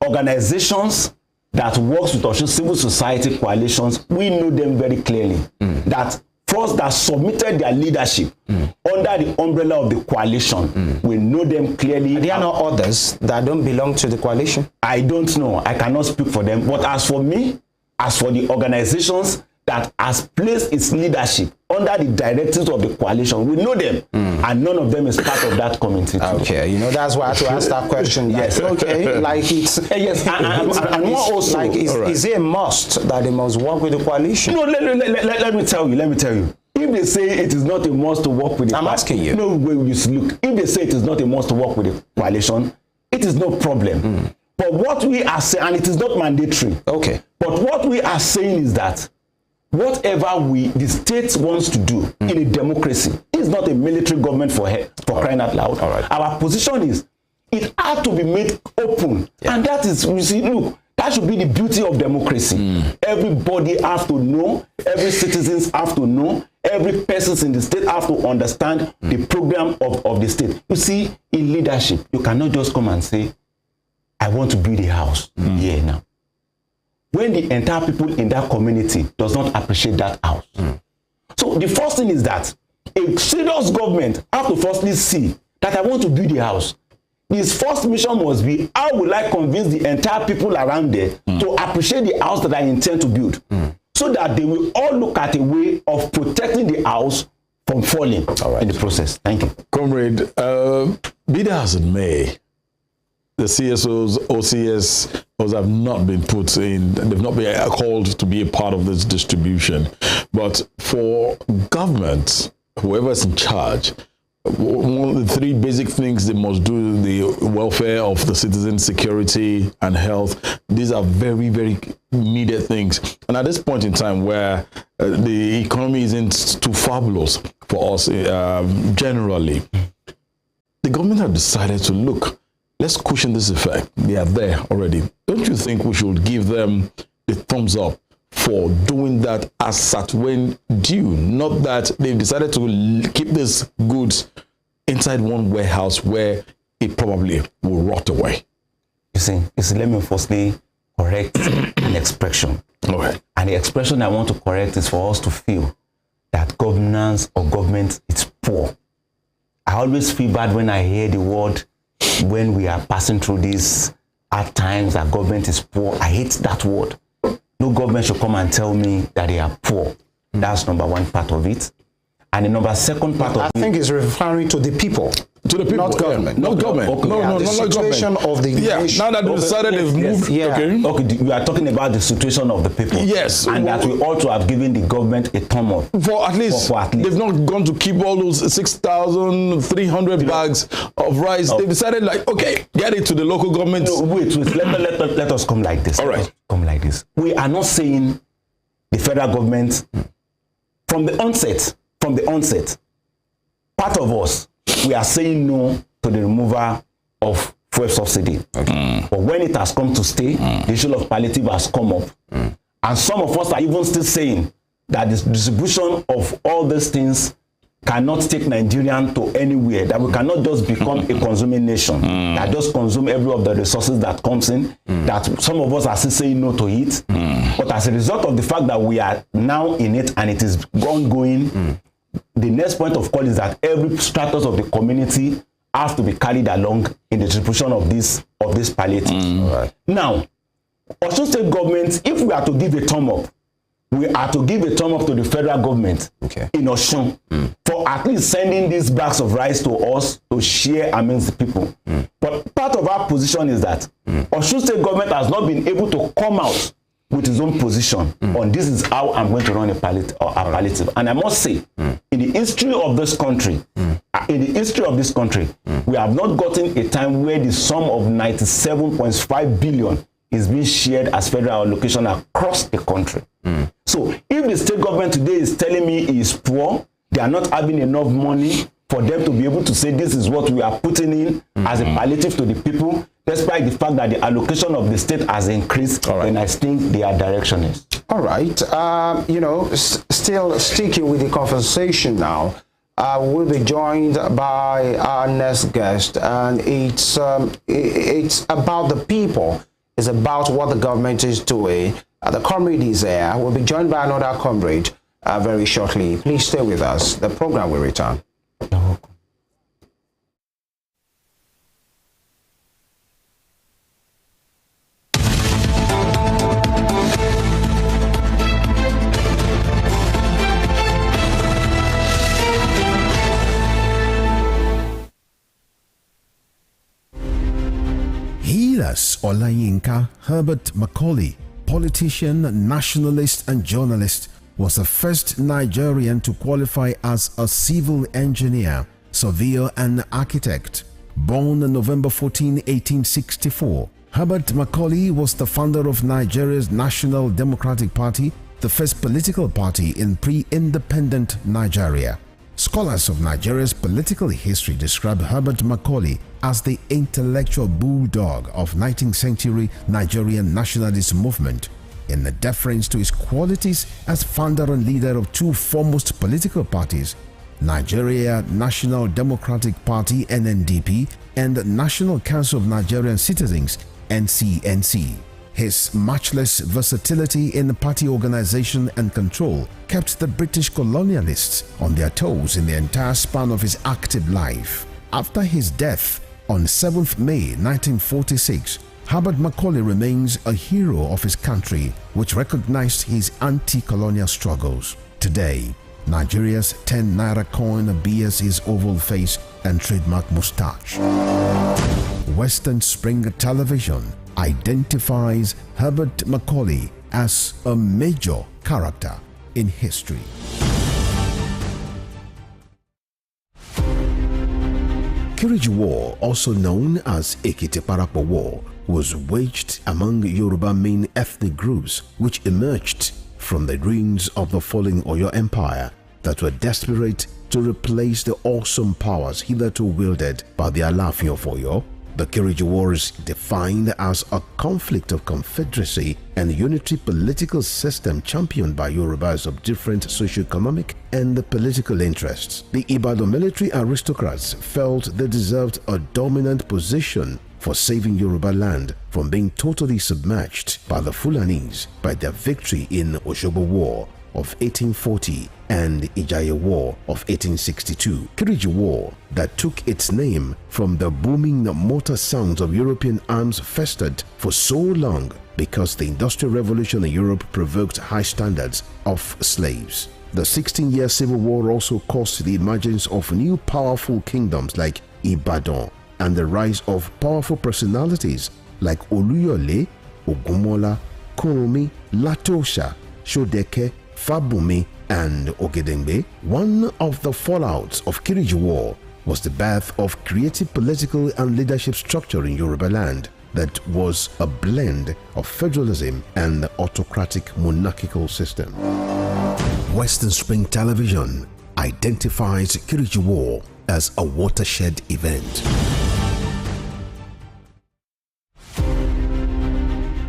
organizations that works with Osun civil society coalitions, we know them very clearly. That first that submitted their leadership under the umbrella of the coalition, we know them clearly. There are no others that don't belong to the coalition? I don't know. I cannot speak for them. But as for me, as for the organizations that has placed its leadership under the directives of the coalition, we know them, and none of them is part of that committee. Okay, you know, that's why I had to ask that question. Yes. Okay, like it's... yes, and what also... Like, is it a must that they must work with the coalition? No, let me tell you. If they say it is not a must to work with the I'm asking you. No, look, if they say it is not a must to work with the coalition, it is no problem. But what we are saying, and it is not mandatory. Okay. But what we are saying is that whatever the state wants to do in a democracy is not a military government for crying out loud. All right. Our position is it has to be made open. Yeah. And that is, you see, look, that should be the beauty of democracy. Everybody has to know, every citizens have to know, every person in the state have to understand the program of the state. You see, in leadership, you cannot just come and say, I want to build a house here now. When the entire people in that community does not appreciate that house. So the first thing is that a serious government have to firstly see that I want to build a house. His first mission must be, how will I convince the entire people around there to appreciate the house that I intend to build? So that they will all look at a way of protecting the house from falling in the process. Thank you. Comrade, be that as it may, the CSOs, OCS, those have not been put in, they've not been called to be a part of this distribution. But for government, whoever's in charge, one of the three basic things they must do, the welfare of the citizens, security and health, these are very, very needed things. And at this point in time where the economy isn't too fabulous for us generally, the government have decided to look, let's cushion this effect. They are there already. Don't you think we should give them a thumbs up for doing that as at when due? Not that they've decided to keep these goods inside one warehouse where it probably will rot away. You see, let me firstly correct an expression. Okay. And the expression I want to correct is for us to feel that governance or government is poor. I always feel bad when I hear the word, when we are passing through these hard times, that government is poor. I hate that word. No government should come and tell me that they are poor. That's number one part of it. And the number second part of it, I think it's referring to the people. To the people, not government. Not government. Okay. No, the not situation government. of the nation. Now that they decided they've moved. Okay, we are talking about the situation of the people. Yes. And that we ought to have given the government a thumb up. For at least. They've not gone to keep all those 6,300 bags of rice. They decided, like, okay, get it to the local government. No, wait. Let us come like this. All right. Come like this. We are not saying the federal government, from the onset, part of us, we are saying no to the removal of fuel subsidy. Okay. But when it has come to stay, the issue of palliative has come up. And some of us are even still saying that the distribution of all these things cannot take Nigerian to anywhere, that we cannot just become a consuming nation, that just consume every of the resources that comes in, that some of us are still saying no to it. But as a result of the fact that we are now in it and it is ongoing, the next point of call is that every stratus of the community has to be carried along in the distribution of this palliatives. Right. Now, Osun State government, if we are to give a thumb up, we are to give a thumb up to the federal government in Osun for at least sending these bags of rice to us to share amongst the people. But part of our position is that Osun State government has not been able to come out with his own position on this is how I'm going to run a palliative. And I must say, in the history of this country, we have not gotten a time where the sum of 97.5 billion is being shared as federal allocation across the country. So if the state government today is telling me he is poor, they are not having enough money for them to be able to say this is what we are putting in as a palliative to the people, despite the fact that the allocation of the state has increased, then I think their direction is. All right. You know, still sticking with the conversation now, we'll be joined by our next guest, and it's about the people. It's about what the government is doing. The comrade is there. We'll be joined by another comrade very shortly. Please stay with us. The program will return. You're welcome. Healers Olayinka Herbert Macaulay, politician, nationalist and journalist, was the first Nigerian to qualify as a civil engineer, surveyor and architect. Born on November 14, 1864, Herbert Macaulay was the founder of Nigeria's National Democratic Party, the first political party in pre-independent Nigeria. Scholars of Nigeria's political history describe Herbert Macaulay as the intellectual bulldog of 19th century Nigerian nationalist movement, in the deference to his qualities as founder and leader of two foremost political parties, Nigeria National Democratic Party (NNDP) and National Council of Nigerian Citizens (NCNC). His matchless versatility in party organization and control kept the British colonialists on their toes in the entire span of his active life. After his death on 7th May 1946, Herbert Macaulay remains a hero of his country, which recognized his anti-colonial struggles. Today, Nigeria's 10 naira coin bears his oval face and trademark moustache. Western Spring Television identifies Herbert Macaulay as a major character in history. Kiriji War, also known as Ekiti-Parapa War, was waged among Yoruba main ethnic groups which emerged from the ruins of the falling Oyo Empire that were desperate to replace the awesome powers hitherto wielded by the Alaafin of Oyo. The Kiriji War is defined as a conflict of confederacy and unitary political system championed by Yorubas of different socio-economic and political interests. The Ibadan military aristocrats felt they deserved a dominant position for saving Yoruba land from being totally submerged by the Fulanis by their victory in Osogbo War of 1840 and Ijaye War of 1862. Kiriji War, that took its name from the booming motor sounds of European arms, festered for so long because the Industrial Revolution in Europe provoked high standards of slaves. The 16-year Civil War also caused the emergence of new powerful kingdoms like Ibadan and the rise of powerful personalities like Oluyole, Ogunmola, Kurumi, Latosha, Shodeke, Fabumi and Ogedengbe. One of the fallouts of Kiriji War was the birth of creative political and leadership structure in Yoruba land that was a blend of federalism and the autocratic monarchical system. Western Spring Television identifies Kiriji War as a watershed event.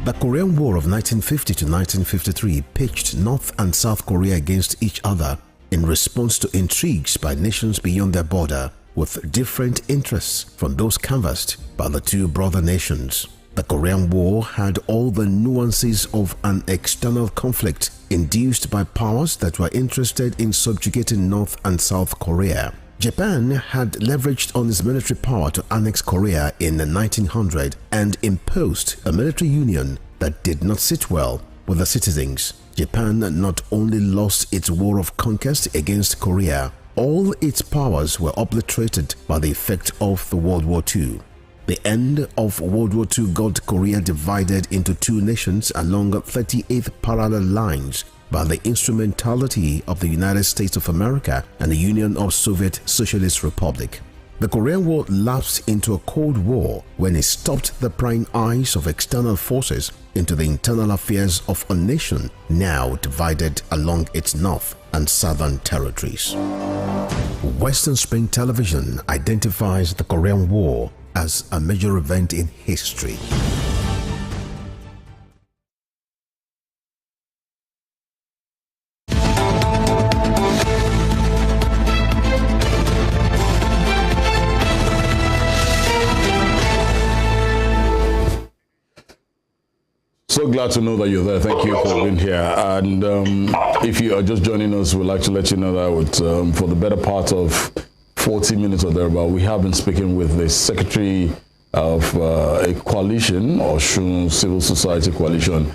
The Korean War of 1950 to 1953 pitched North and South Korea against each other in response to intrigues by nations beyond their border with different interests from those canvassed by the two brother nations. The Korean War had all the nuances of an external conflict induced by powers that were interested in subjugating North and South Korea. Japan had leveraged on its military power to annex Korea in 1900 and imposed a military union that did not sit well with the citizens. Japan not only lost its war of conquest against Korea, all its powers were obliterated by the effect of the World War II. The end of World War II got Korea divided into two nations along 38th parallel lines by the instrumentality of the United States of America and the Union of Soviet Socialist Republic. The Korean War lapsed into a Cold War when it stopped the prying eyes of external forces into the internal affairs of a nation now divided along its north and southern territories. Western Spring Television identifies the Korean War as a major event in history. So glad to know that you're there. Thank you for being here. And if you are just joining us, we'd like to let you know that for the better part of 40 minutes or thereabout, we have been speaking with the Secretary of a coalition, Osun Civil Society Coalition,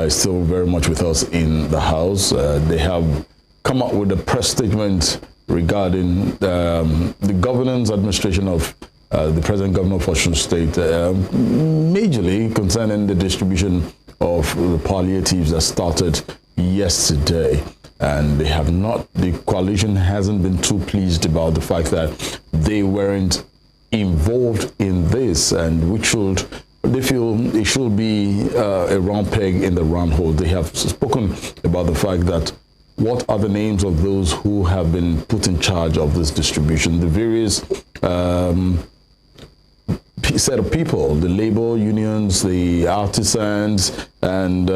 still very much with us in the House. They have come up with a press statement regarding the governance administration of the present governor of Osun State, majorly concerning the distribution of the palliatives that started yesterday. And they have not, the coalition hasn't been too pleased about the fact that they weren't involved in this, and they feel it should be a round peg in the round hole. They have spoken about the fact that what are the names of those who have been put in charge of this distribution, the various set of people, the labor unions, the artisans, and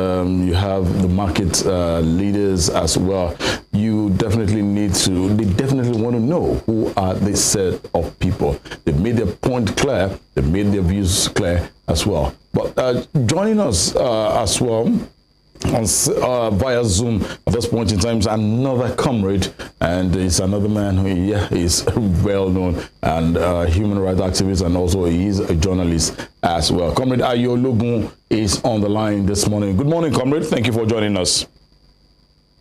you have the market leaders as well. You definitely they definitely want to know who are this set of people. They made their point clear, they made their views clear as well. But joining us as well via Zoom at this point in time is another comrade, and it's another man who is well known and human rights activist, and also he is a journalist as well. Comrade OLOGUN is on the line this morning. Good morning, comrade. Thank you for joining us.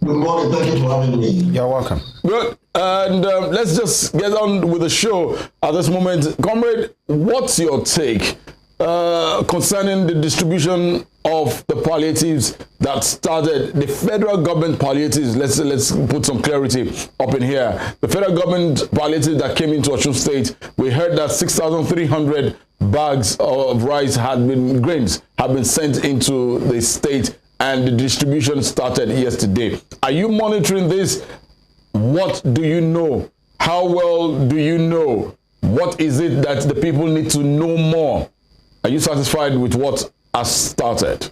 Good morning. Thank you for having me. You're welcome. Good. And let's just get on with the show at this moment. Comrade, what's your take concerning the distribution of the palliatives that started, the federal government palliatives? Let's put some clarity up in here. The federal government palliatives that came into Osun State, we heard that 6,300 bags of rice grains had been sent into the state, and the distribution started yesterday. Are you monitoring this? What do you know? How well do you know? What is it that the people need to know more? Are you satisfied with what has started?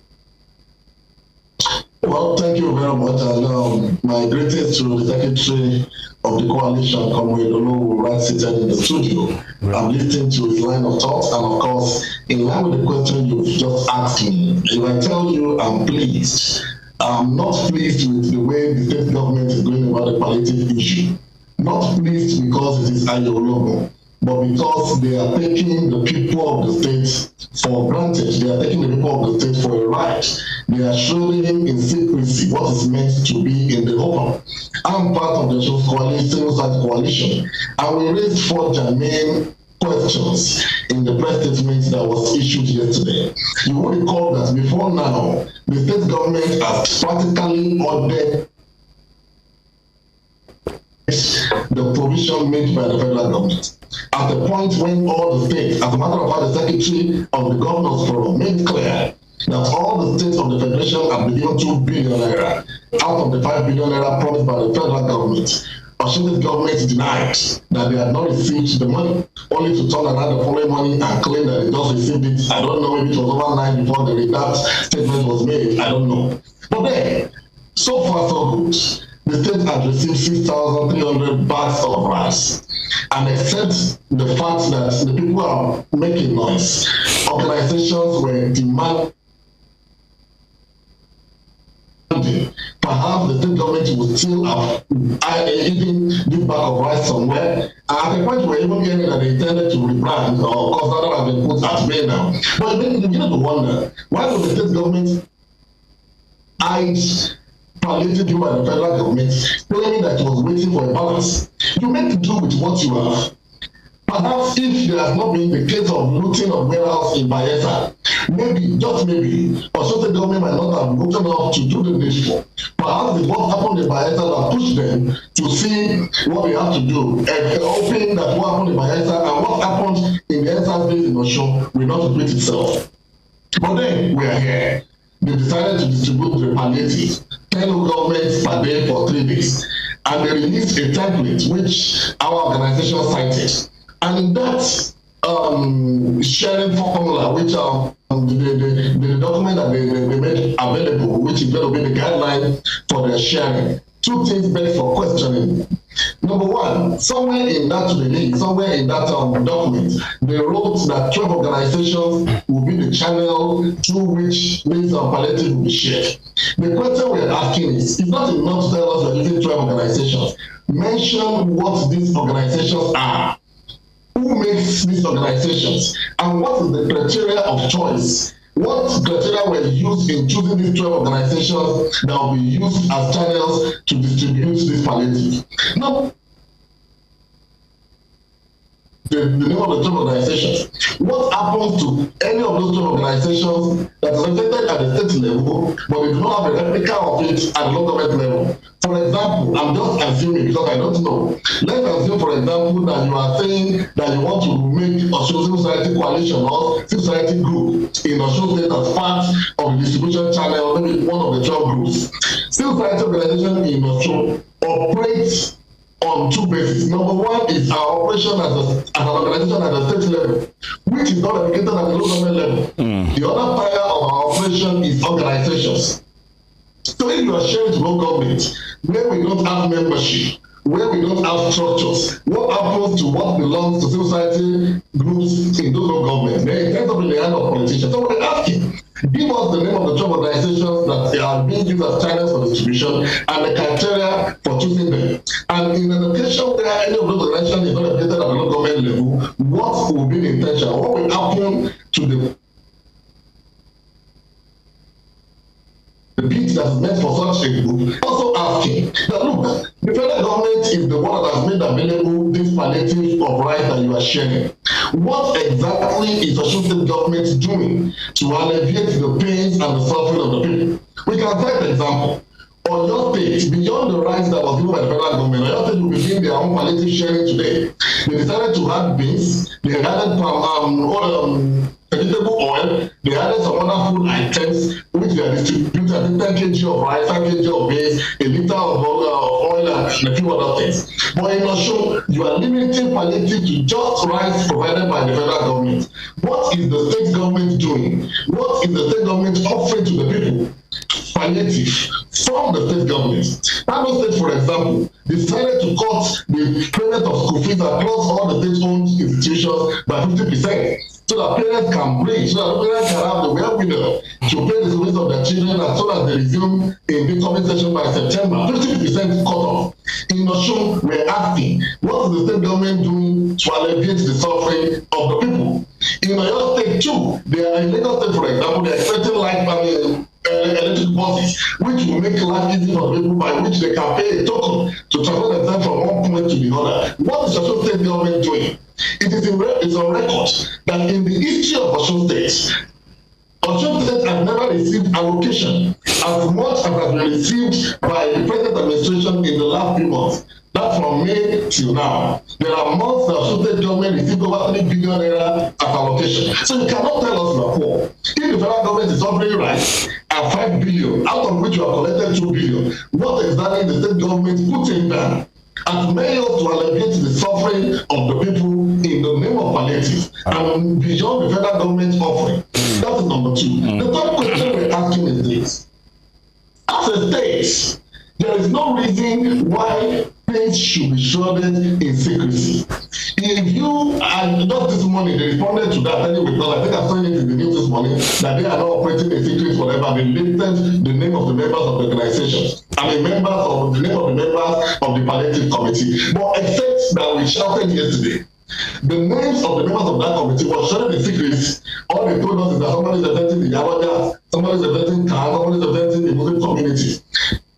Well, thank you very much. And my greetings to the Secretary of the Coalition, Comrade OLOWU, right seated in the studio. I'm listening to his line of thought, and of course, in line with the question you've just asked me, if I tell you I'm pleased, I'm not pleased with the way the state government is going about the palliative issue. Not pleased because it is IDOWU, but because they are taking the people of the state for granted. They are taking the people of the state for a ride. They are showing in secrecy what is meant to be in the open. I'm part of the Civil Society Coalition, and we raised 4 germane questions in the press statement that was issued yesterday. You will recall that before now, the state government has practically ordered the provision made by the federal government. At the point when all the states, as a matter of fact, the Secretary of the Governors Forum made clear that all the states of the Federation have been given 2 billion naira out of the 5 billion naira promised by the federal government. Osun State government denied that they had not received the money, only to turn around the following morning and claim that they just received it. I don't know, maybe it was overnight before that statement was made. I don't know. But then, so far so good. The state has received 6,300 bags of rice. And except the fact that the people are making noise, organizations were demanding, perhaps the state government would still have eaten this bag of rice somewhere. At the point we're even hearing that they intended to rebrand, or of course that has been put at bay now. But you begin to wonder, why would the state government hide palliative due by the federal government, claiming that it was waiting for a balance? You make do with what you have. Perhaps if there has not been the case of looting of warehouse in Bayelsa, maybe, just maybe, Osun State government might not have looted up to do the needful. Perhaps what happened in Bayelsa will push them to see what they have to do, and hoping that what happened in Bayelsa and what happened in the Ensa base in Osun will not repeat itself. But then we are here. They decided to distribute the palliatives, 10 governments per day for 3 days. And they released a template which our organization cited. And in that sharing formula, which the document that they made available, which is going to be the guideline for their sharing, 2 things beg for questioning. Number one, somewhere in that release, somewhere in that document, they wrote that 12 organizations will be the channel through which these palliative will be shared. The question we're asking is, it's not enough to tell us we're using 12 organizations. Mention what these organizations are. Who makes these organizations? And what is the criteria of choice? What criteria were used in choosing these 12 organizations that will be used as channels to distribute this palliative? Now, the name of the 12 organizations. What happens to any of those 12 organizations that is represented at the state level, but they do not have a replica of it at the local government level? For example, I'm just assuming because I don't know. Let's assume, for example, that you are saying that you want to make Osun Civil Society Coalition or Civil Society Group in Osun State as part of the distribution channel, maybe one of the 12 groups. Civil Society Organization in Osun operates on two bases. Number one is our operation as an organization at the state level, which is not replicated at the local government level. The other part of our operation is organizations. So if you are sharing to local government, where we don't have membership, where we don't have structures, what happens to what belongs to civil society groups in those local governments? They end up in the hand of politicians. So we're asking, give us the name of the 12 organizations that are being used as channels for distribution and the criteria for choosing them. And in an occasion where any of those organizations is not represented at the local government level, what will be the intention? What will happen to the pitch that is meant for such a group? Also asking that, look, the federal government is the one that has made available this palliative of rights that you are sharing. What exactly is Osun State government doing to alleviate the pains and the suffering of the people? We can take the example. On your state, beyond the rights that was given by the federal government, on your state will begin their own palliative sharing today. They decided to add beans, they added vegetable oil, they added some other food items which they are distributed, 10 kg of rice, 5 kg of beans, a liter of oil, and a few other things. But in Osun, you are limiting palliative to just rice provided by the federal government. What is the state government doing? What is the state government offering to the people? Palliative from the state government. Kano State, for example, decided to cut the payment of school fees across all the state-owned institutions by 50%. So that parents can bridge, so that parents can have the wherewithal to pay the school fees of their children as soon as they resume in the coming session by September. 50% cut off. In Osun, we're asking, what is the state government doing to alleviate the suffering of the people? In Oyo State too, they are in Lagos State, for example, they are expecting electric buses, which will make life easy for people by which they can pay a token to transfer themselves from one point to the other. What is Osun State government doing? It's on record that in the history of Osun State, Osun State has never received allocation as much as has been received by the present administration in the last few months. That's from May till now. There are months that Osun State government received over 3 billion naira as allocation. So you cannot tell us we're poor. If the federal government is offering rights at 5 billion, out of which you have collected 2 billion, what exactly is the state government putting down as measures to alleviate the suffering of the people in the name of palliative and beyond the federal government offering? That is number two. The third question we're asking is this. As a state, there is no reason why things should be shrouded in secrecy. If you, and just this morning, they responded to that anyway, because I think I saw it in the news this morning, that they are not operating in secret forever. They listed the name of the members of the organizations. I mean, members of the name of the members of the palliative committee. But except that we shouted yesterday, the names of the members of that committee were shrouded in secret. All they told us is that somebody is representing the Yawaja, somebody is representing Khan, somebody is representing the Muslim community.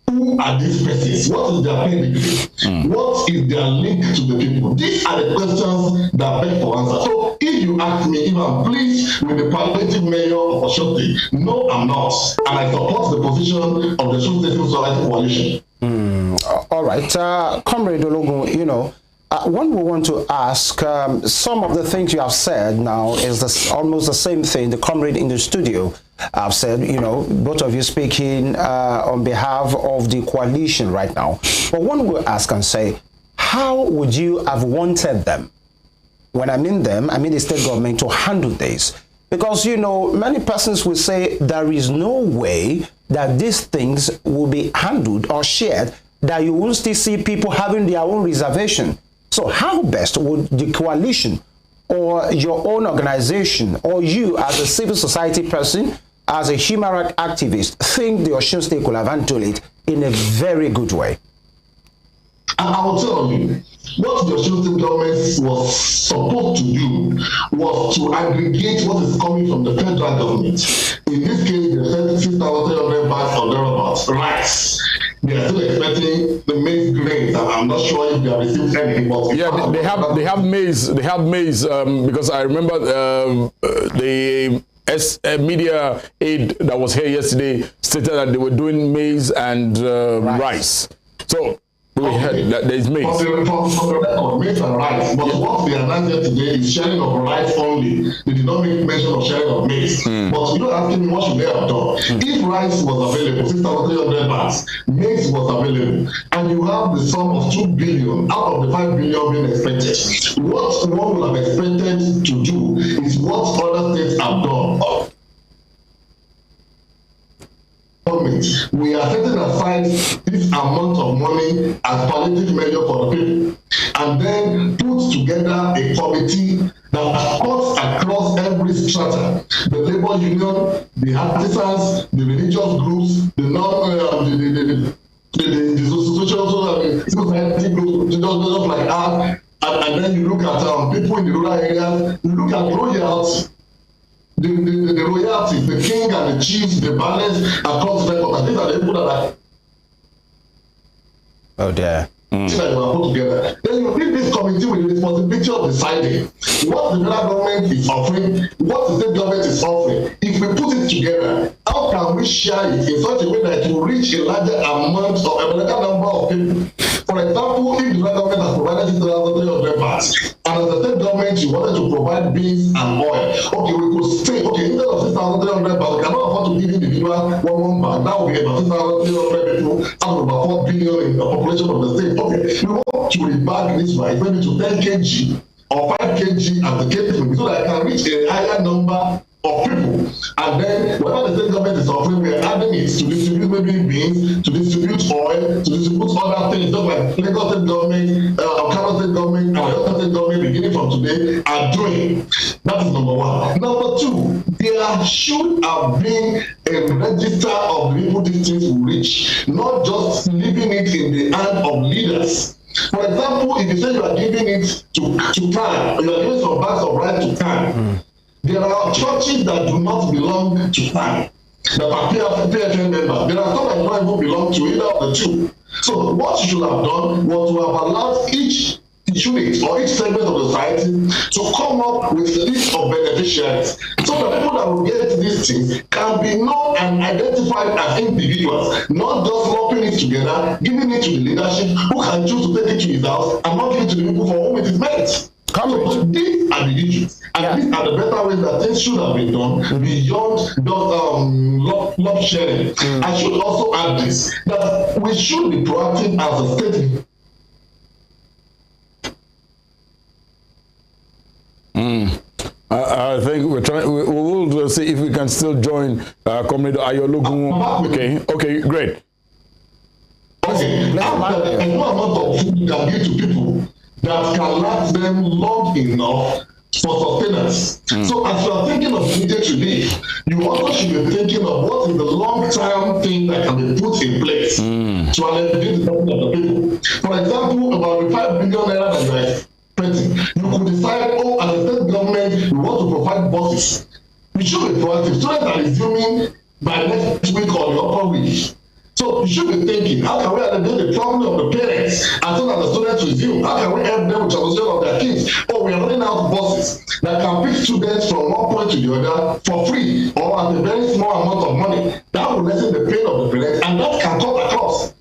Who are these persons? What is their pedigree? What is their link to the people? These are the questions that beg for answer. So if you ask me if I'm pleased with the palliative mayor of Osun State, no, I'm not. And I support the position of the Osun State Civil Society Coalition. All right. Comrade OLOGUN, you know, one we want to ask, some of the things you have said now is almost the same thing the comrade in the studio have said, you know, both of you speaking on behalf of the coalition right now. But one will ask and say, how would you have wanted them? When I mean them, I mean the state government to handle this. Because, you know, many persons will say there is no way that these things will be handled or shared that you will still see people having their own reservation. So how best would the coalition or your own organization or you as a civil society person, as a human rights activist, think the Osun State could have handled it in a very good way? I will tell you, what the Osun State government was supposed to do was to aggregate what is coming from the federal government. In this case, they said 6,300 bags or thereabouts, rice. They are still expecting the maize grains. I'm not sure if they have received anything. But yeah, they have maize. They have maize because I remember the media aid that was here yesterday stated that they were doing maize and rice. So we heard that there is maize. For the record, maize and rice. But what they announced today is sharing of rice only. They did not make mention of sharing of maize. But you're asking me what should they have done? If rice was available, 6,300 bags, maize was available, and you have the sum of 2 billion out of the 5 billion being expected, what one would have expected to do is what other states have done. We are setting aside this amount of money as palliative measure for the people, and then put together a committee that cuts across every strata: the labor union, the artisans, the religious groups, the civil society groups, just like that. And then you look at people in the rural areas. You look at royals. The royalties, the king and the chiefs, the balance across the record. And these are the people that are. Oh dear. That you are put together. Then you leave this committee with the responsibility of deciding what the federal government is offering, what the state government is offering. If we put it together, how can we share it in such a way that it will reach a larger amount of a larger number of people? For example, if the federal government has provided 6,300 bags, and as the state government you wanted to provide beans and oil, okay, we could say, okay, instead of 6,300 bags, we cannot afford to give individual one bag. That will be about 6,300 people out of about 4 billion in the population of the state. Okay, we want to rebag this rice maybe to 10 kg or 5 kg as the case may be, so that I can reach a higher number of people. And then whatever the state government is offering, we are adding it to distribute maybe beans, to distribute oil, to distribute other things, just like Lagos state government, Kano state government, and Oyo state government beginning from today are doing. That is number one. Number two, there should have been a register of the people these things will reach, not just leaving it in the hand of leaders. For example, if you say you are giving it to CAN, you are giving some bags of rice to CAN, there are churches that do not belong to CAN, that are PFN members. There are some that don't even belong to either of the two. So what you should have done was to have allowed each unit or each segment of the society to come up with a list of beneficiaries, so that people that will get these things can be known and identified as individuals, not just lumping it together, giving it to the leadership who can choose to take it to his house and not give it to the people for whom it is meant. So these are the issues, and these are the better ways that things should have been done beyond just love sharing. I should also add this, that we should be proactive as a state. I think we're trying. We will see if we can still join Comrade OLOGUN. Okay, great. Okay, after the amount of food you can give to people that can last them long enough for sustenance. So as you are thinking of immediate relief, you also should be thinking of what is the long-term thing that can be put in place to alleviate the burden of the people. For example, about the 5 billion naira that you are expecting, you could decide, oh, as a state government, we want to provide buses. We should be proactive. Students are resuming by next week or the upper week. So you should be thinking, how can we alleviate the problem of the parents as soon as the students resume? How can we help them with transportation of their kids? Oh, we are running out of buses that can pick students from one point to the other for free or at a very small amount of money. That will lessen the pain of the parents, and that can cut across.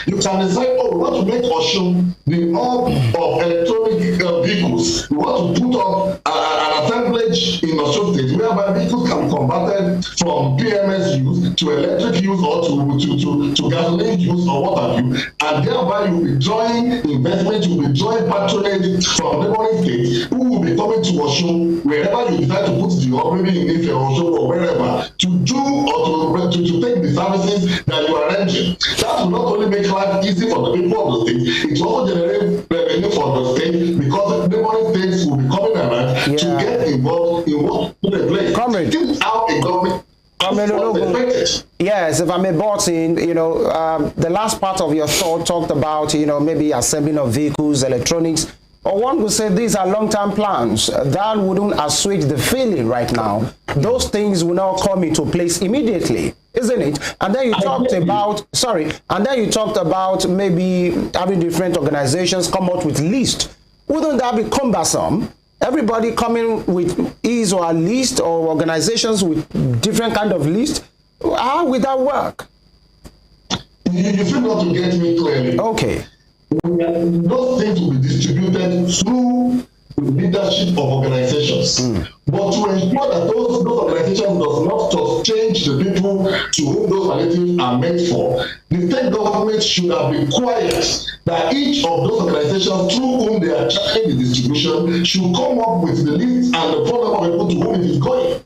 You can decide, oh, we want to make Osun the hub of electronic vehicles. We want to put up an assemblage in Osun State whereby vehicles can be converted from PMS use to electric use or to gasoline use or what have you. And thereby you will be drawing investment, you will be drawing patronage from neighboring states who will be coming to Osun, wherever you decide to put the maybe in Ife or Osun or wherever, to do or to take the services that you are rendering. That will not only make life easy for the people of the state, it will also generate revenue for the state because the neighboring states will be coming around to get involved in what put in place. Comrade. This is how a government yes, if I may butt in, you know, the last part of your thought talked about, you know, maybe assembling of vehicles, electronics, or one would say these are long-term plans. That wouldn't assuage the feeling right now. Those things will now come into place immediately, isn't it? And then you talked about, and then you talked about maybe having different organizations come out with list. Wouldn't that be cumbersome? Everybody coming with his or a list, or organizations with different kind of list. How will that work? You seem not to get me clearly. Okay. Those things will be distributed through the leadership of organizations. But to ensure that those organizations does not just change the people to whom those palliatives are meant for, the state government should have required that each of those organizations through whom they are charging the distribution should come up with the list and the phone number of people to whom it is going.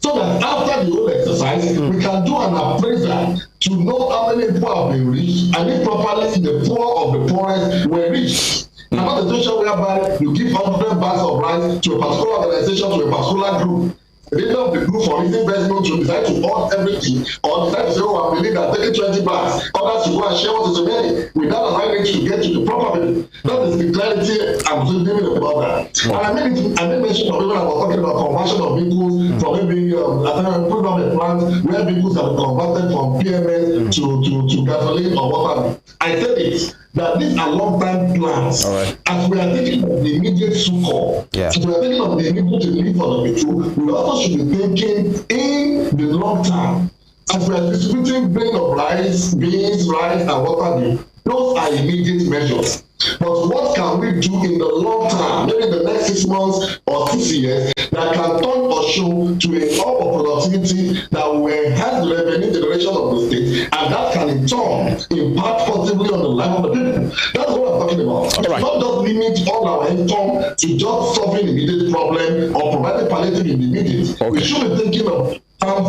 So that after the whole exercise, we can do an appraisal to know how many people have been reached and if properly the poor of the poorest were reached. And not a situation whereby you give 100 bags of rice to a particular organization, to a particular group. The leader of the group for reason best known to decide to hold everything or decide to say, oh, I believe that taking 20 bags, others to go and share what is remaining without allowing it to get to the proper people. That is the clarity I'm giving about that. And I made mention of even I was talking about conversion of vehicles from maybe putting up a plant where vehicles have been converted from PMS to gasoline or whatever. I said it. That these are long-term plans. As we are thinking of the immediate succor, as we are thinking of the immediate relief for the people, we also should be thinking in the long term. As we are distributing grain of rice, beans, rice, and water, those are immediate measures. But what can we do in the long term, maybe in the next 6 months or 6 years, that can turn Osun to a hub of productivity that will enhance the revenue generation of the state, and that can in turn impact positively on the life of the people? That's what I'm talking about. It's not just limit all our income to just solving immediate problem or providing palliative in the immediate. We should be thinking of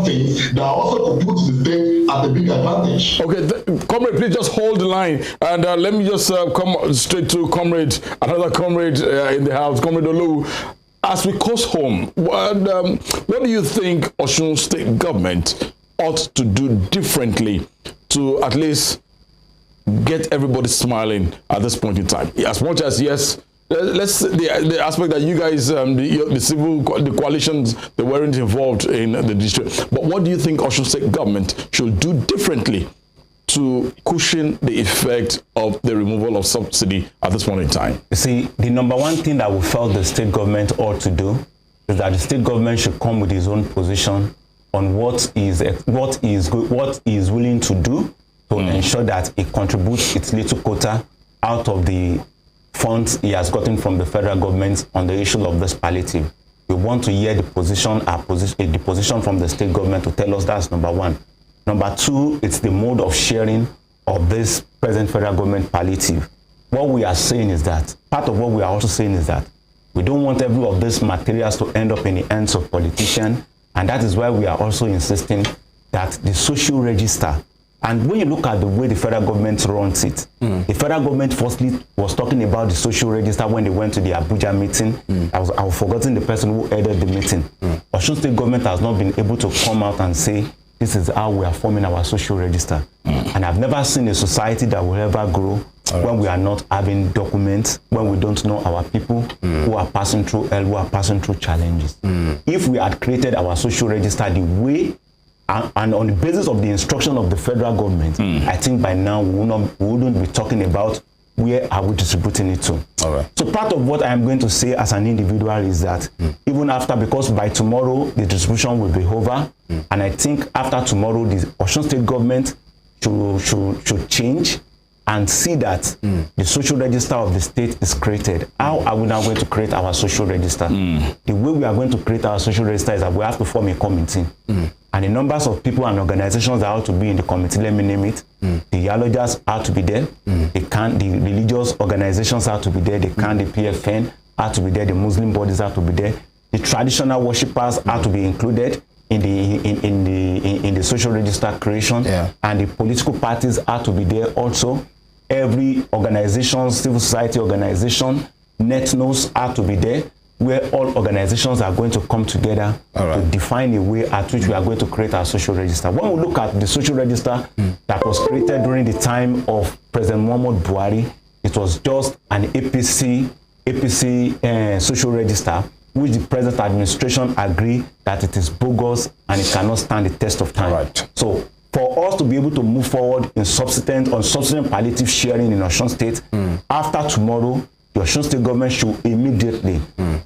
things that also could put the state at a big advantage. Okay, Comrade, please just hold the line, and let me just come straight to Comrade, another Comrade in the house, Comrade OLOWU. As we coast home, what do you think Osun State government ought to do differently to at least get everybody smiling at this point in time? As much as, yes, let's the aspect that you guys, the coalitions, they weren't involved in the district. But what do you think Osun State government should do differently to cushion the effect of the removal of subsidy at this point in time? You see, the number one thing that we felt the state government ought to do is that the state government should come with his own position on what is willing to do to ensure that it contributes its little quota out of the funds he has gotten from the federal government on the issue of this palliative. We want to hear the position from the state government to tell us that's number one. Number two, it's the mode of sharing of this present federal government palliative. What we are saying is that, part of what we are also saying is that we don't want every of these materials to end up in the hands of politicians, and that is why we are also insisting that the social register. And when you look at the way the federal government runs it, the federal government firstly was talking about the social register when they went to the Abuja meeting. I've forgotten the person who headed the meeting. Osun State government has not been able to come out and say, this is how we are forming our social register. And I've never seen a society that will ever grow when we are not having documents, when we don't know our people who are passing through hell, who are passing through challenges. If we had created our social register the way and on the basis of the instruction of the federal government, I think by now we wouldn't be talking about where are we distributing it to. So part of what I am going to say as an individual is that even after, because by tomorrow the distribution will be over, and I think after tomorrow the Osun State government should change and see that the social register of the state is created. How are we now going to create our social register? The way we are going to create our social register is that we have to form a committee. And the numbers of people and organizations that ought to be in the committee, let me name it. The theologians ought to be there. The religious organizations ought to be there. The PFN, are to be there, the Muslim bodies are to be there, the traditional worshippers are to be included in the social register creation, and the political parties are to be there also. Every organization, civil society organization, NetNos are to be there, where all organizations are going to come together to define a way at which we are going to create our social register. When we look at the social register that was created during the time of President Muhammad Buhari, it was just an APC social register, which the present administration agreed that it is bogus and it cannot stand the test of time. So for us to be able to move forward in subsequent palliative sharing in Osun State, after tomorrow, the Osun State government should immediately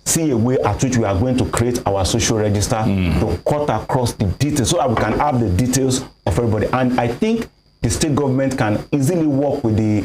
see a way at which we are going to create our social register to cut across the details so that we can have the details of everybody. And I think the state government can easily work with the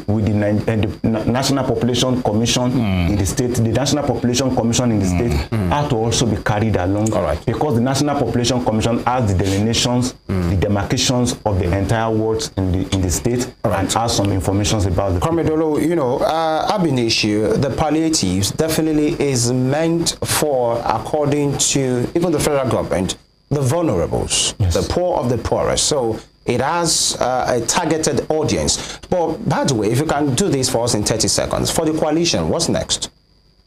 National Population Commission in the state. The National Population Commission in the state have to also be carried along, because the National Population Commission has the delineations, the demarcations of the entire wards in the state, and has some information about the COMRADE OLOWU, you know, ab initio, the palliatives definitely is meant for, according to even the federal government, the vulnerables, the poor of the poorest. So it has a targeted audience. But by the way, if you can do this for us in 30 seconds, for the coalition, what's next?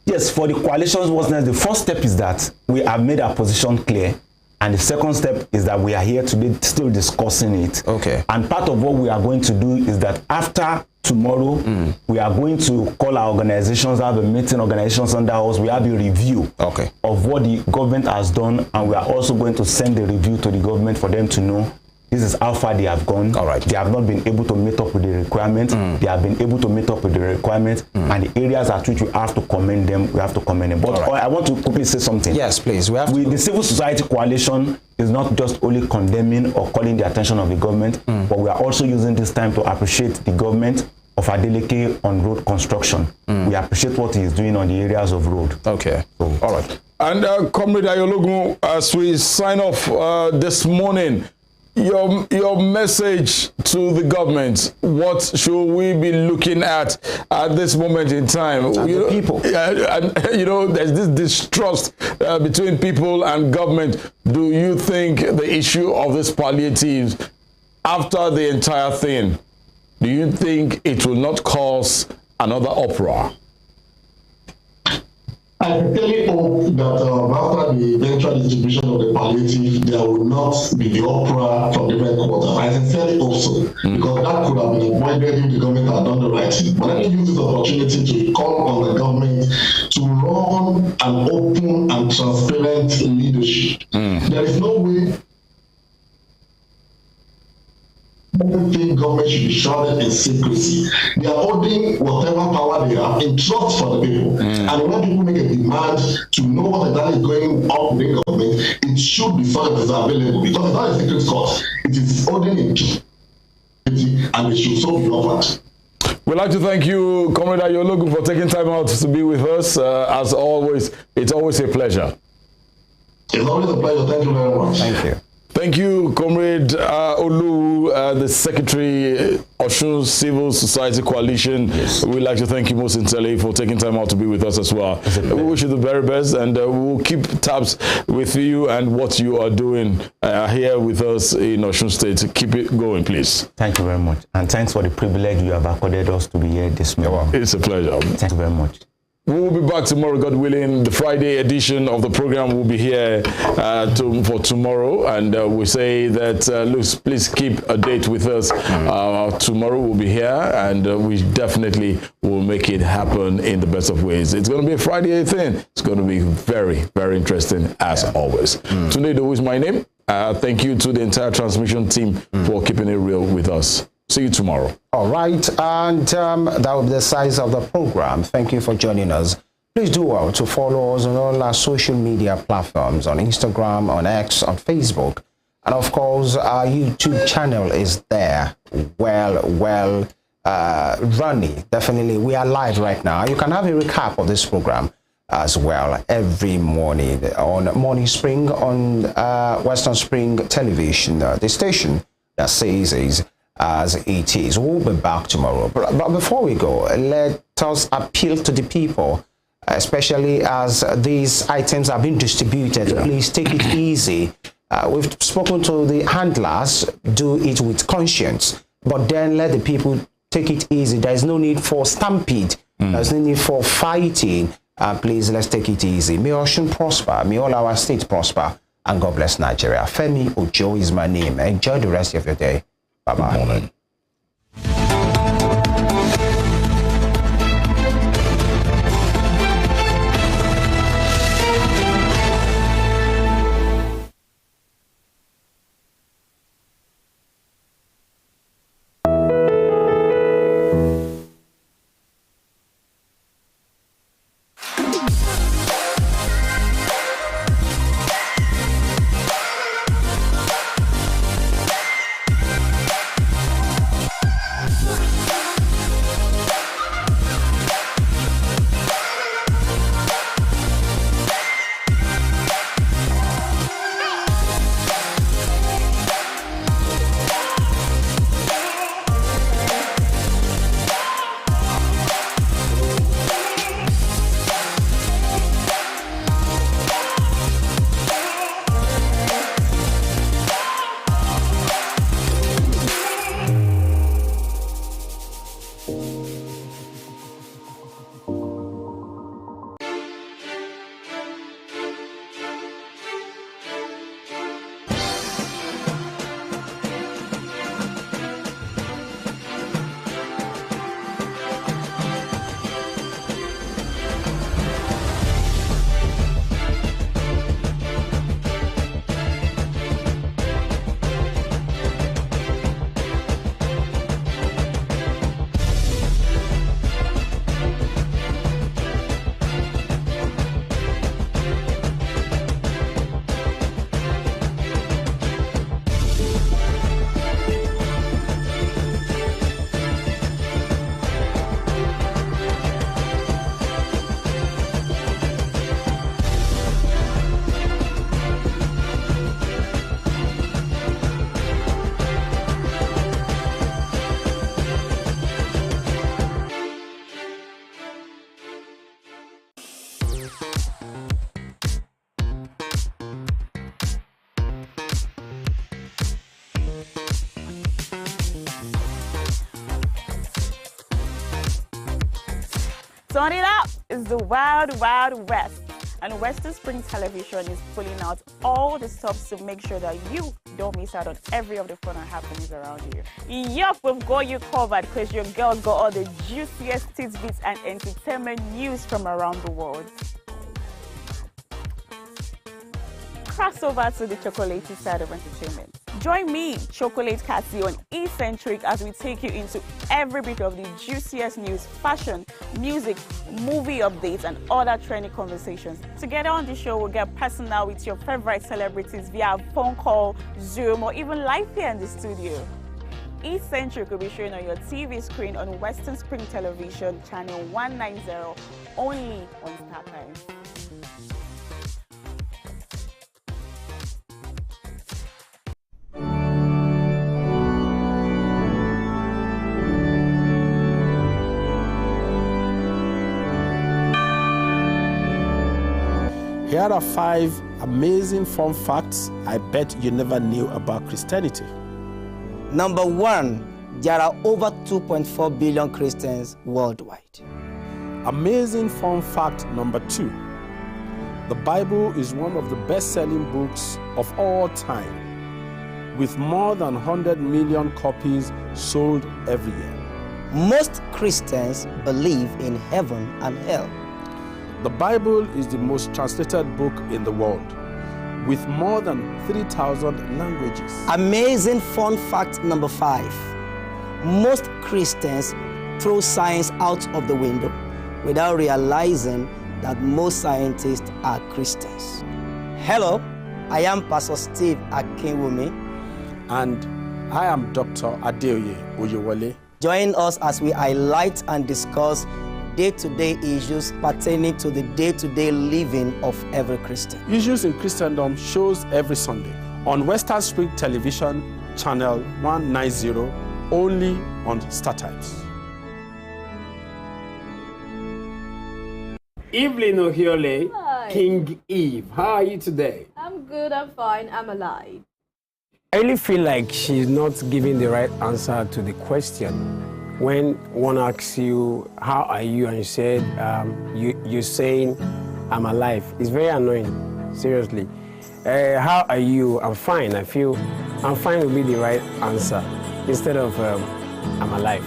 Yes, for the coalitions, what's next? The first step is that we have made our position clear. And the second step is that we are here today still discussing it. Okay. And part of what we are going to do is that after tomorrow, we are going to call our organizations, have a meeting, organizations under us. We have a review of what the government has done. And we are also going to send the review to the government for them to know this is how far they have gone. They have not been able to meet up with the requirements. They have been able to meet up with the requirements. And the areas at which we have to commend them, we have to commend them. But I want to quickly say something. Yes, please. The civil society coalition is not just only condemning or calling the attention of the government, but we are also using this time to appreciate the government of Adeleke on road construction. We appreciate what he is doing on the areas of road. Okay. So, all right. And Comrade Osun, as we sign off this morning, your message to the government, what should we be looking at this moment in time? People. You know, there's this distrust between people and government. Do you think the issue of this palliatives, after the entire thing, do you think it will not cause another uproar? I really hope that after the eventual distribution of the palliative, there will not be the uproar from different quarters. I sincerely hope so, because that could have been avoided if the government had done the right thing. But let me use this opportunity to call on the government to run an open and transparent leadership. There is no way everything government should be shrouded in secrecy. They are holding whatever power they have in trust for the people. And when people make a demand to know what exactly is going on within government, it should be something that is available, because it's not a secret source. It is holding in secrecy, and it should so be offered. We'd like to thank you, Comrade Osun, for taking time out to be with us. As always, it's always a pleasure. It's always a pleasure. Thank you very much. Thank you. Thank you, Comrade OLOWU, the Secretary, Osun Civil Society Coalition. We'd like to thank you most sincerely for taking time out to be with us as well. We wish you the very best, and we'll keep tabs with you and what you are doing here with us in Osun State. Keep it going, please. Thank you very much. And thanks for the privilege you have accorded us to be here this morning. It's a pleasure. Thank you very much. We will be back tomorrow, God willing. The Friday edition of the program will be here for tomorrow. And we say that, please keep a date with us. Tomorrow we'll be here, and we definitely will make it happen in the best of ways. It's going to be a Friday thing. It's going to be very, very interesting as always. Tunde IDOWU is my name. Thank you to the entire transmission team for keeping it real with us. See you tomorrow. All right, and that will be the size of the program. Thank you for joining us. Please do well to follow us on all our social media platforms, on Instagram, on X, on Facebook. And of course, our YouTube channel is there, well running. Definitely, we are live right now. You can have a recap of this program as well every morning on Morning Spring on Western Spring Television, the station that says is as it is. We'll be back tomorrow. But before we go, let us appeal to the people especially as these items are being distributed. Please take it easy. We've spoken to the handlers, do it with conscience, but then let the people take it easy. There is no need for stampede. There's no need for fighting. Please, let's take it easy. May Osun prosper. May all our states prosper. And God bless Nigeria. Femi Ojo is my name. Enjoy the rest of your day. Bye-bye. Good morning. Turn it up! It's the Wild Wild West, and Western Spring Television is pulling out all the stops to make sure that you don't miss out on every of the fun and happenings around you. Yup, we've got you covered because your girl got all the juiciest tidbits and entertainment news from around the world. Cross over to the chocolatey side of entertainment. Join me, Chocolate Cassie, on Eccentric as we take you into every bit of the juiciest news, fashion, music, movie updates, and other trending conversations. Together on the show, we'll get personal with your favorite celebrities via phone call, Zoom, or even live here in the studio. Eccentric will be shown on your TV screen on Western Spring Television, channel 190, only on StarTimes. Here are 5 amazing fun facts I bet you never knew about Christianity. Number 1, there are over 2.4 billion Christians worldwide. Amazing fun fact number 2. The Bible is one of the best-selling books of all time, with more than 100 million copies sold every year. Most Christians believe in heaven and hell. The Bible is the most translated book in the world, with more than 3,000 languages. Amazing fun fact number 5. Most Christians throw science out of the window without realizing that most scientists are Christians. Hello, I am Pastor Steve Akinwumi. And I am Dr. Adeoye Oyewole. Join us as we highlight and discuss day-to-day issues pertaining to the day-to-day living of every Christian. Issues in Christendom shows every Sunday on Western Spring Television, channel 190, only on StarTimes. Evelyn Ohiole, Hi. King Eve. How are you today? I'm good, I'm fine, I'm alive. I really feel like she's not giving the right answer to the question. When one asks you, how are you? And you said, you're saying, I'm alive. It's very annoying, seriously. How are you? I'm fine. I feel I'm fine will be the right answer instead of I'm alive.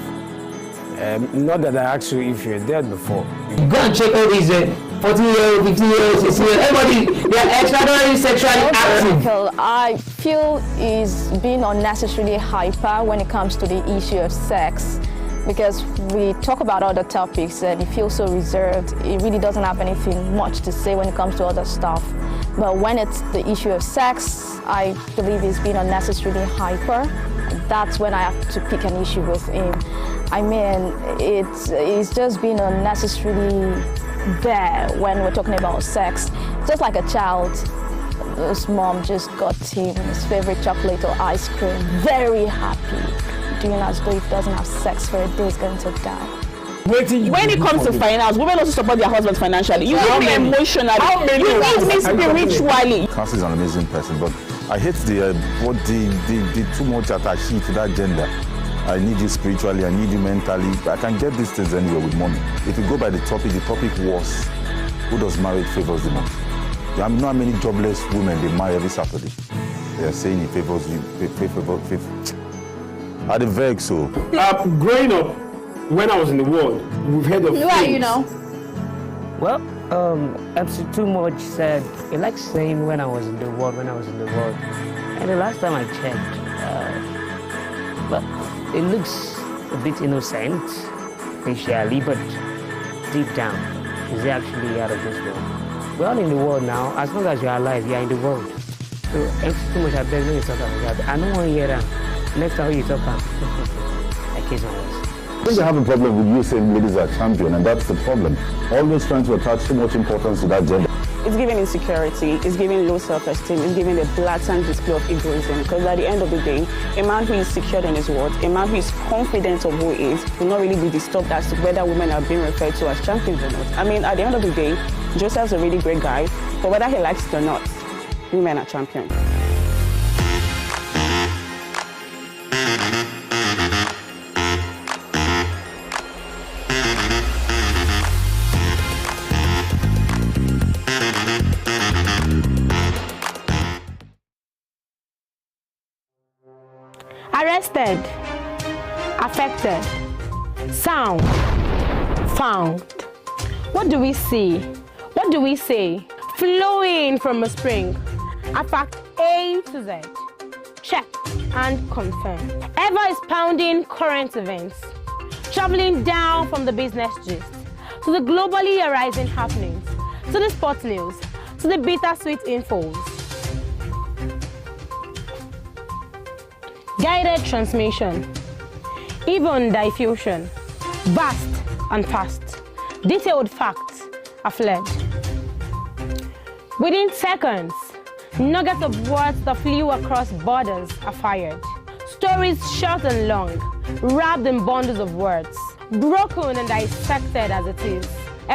Not that I asked you if you're dead before. Go and check all these 14-year-old, 15-year-old, 16-year-old, everybody, they are extraordinarily sexually active. I feel is being unnecessarily hyper when it comes to the issue of sex, because we talk about other topics and he feels so reserved. He really doesn't have anything much to say when it comes to other stuff. But when it's the issue of sex, I believe he's being unnecessarily hyper. That's when I have to pick an issue with him. I mean, it's just being unnecessarily there when we're talking about sex. Just like a child, his mom just got him his favorite chocolate or ice cream, very happy, doing as though if he doesn't have sex for a day, he's going to die. When it comes to finance, women also support their husbands financially. You need me emotionally. You need me spiritually. Cassie is an amazing person, but I hate the too much attaché to that gender. I need you spiritually, I need you mentally. I can get these things anywhere with money. If you go by the topic was, who does marriage favors the most? You know how many jobless women they marry every Saturday? They are saying it favors you, favor. Are they vex so? Growing up, when I was in the world, we've heard of Who are you now? Well, MC Too Much said, he likes saying when I was in the world. And the last time I checked, well, it looks a bit innocent, facially, but deep down, is actually out of this world. We're all in the world now. As long as you're alive, you're in the world. So, MC Too Much, I beg you to talk about that. I don't want to hear that. Next time you talk about I kiss my words. I think they have a problem with you saying ladies are champion, and that's the problem. Always trying to attach too much importance to that gender. It's giving insecurity, it's giving low self-esteem, it's giving a blatant display of egoism. Because at the end of the day, a man who is secured in his worth, a man who is confident of who he is, will not really be disturbed as to whether women are being referred to as champions or not. I mean, at the end of the day, Joseph's a really great guy, but whether he likes it or not, women are champions. Arrested, affected, sound, found. What do we see? What do we say? Flowing from a spring. A fact A to Z. Check and confirm. Ever is pounding current events. Traveling down from the business gist to the globally arising happenings, to the sports news, to the bittersweet infos. Guided transmission, even diffusion, vast and fast, detailed facts are fled. Within seconds, nuggets of words that flew across borders are fired. Stories short and long, wrapped in bundles of words, broken and dissected as it is.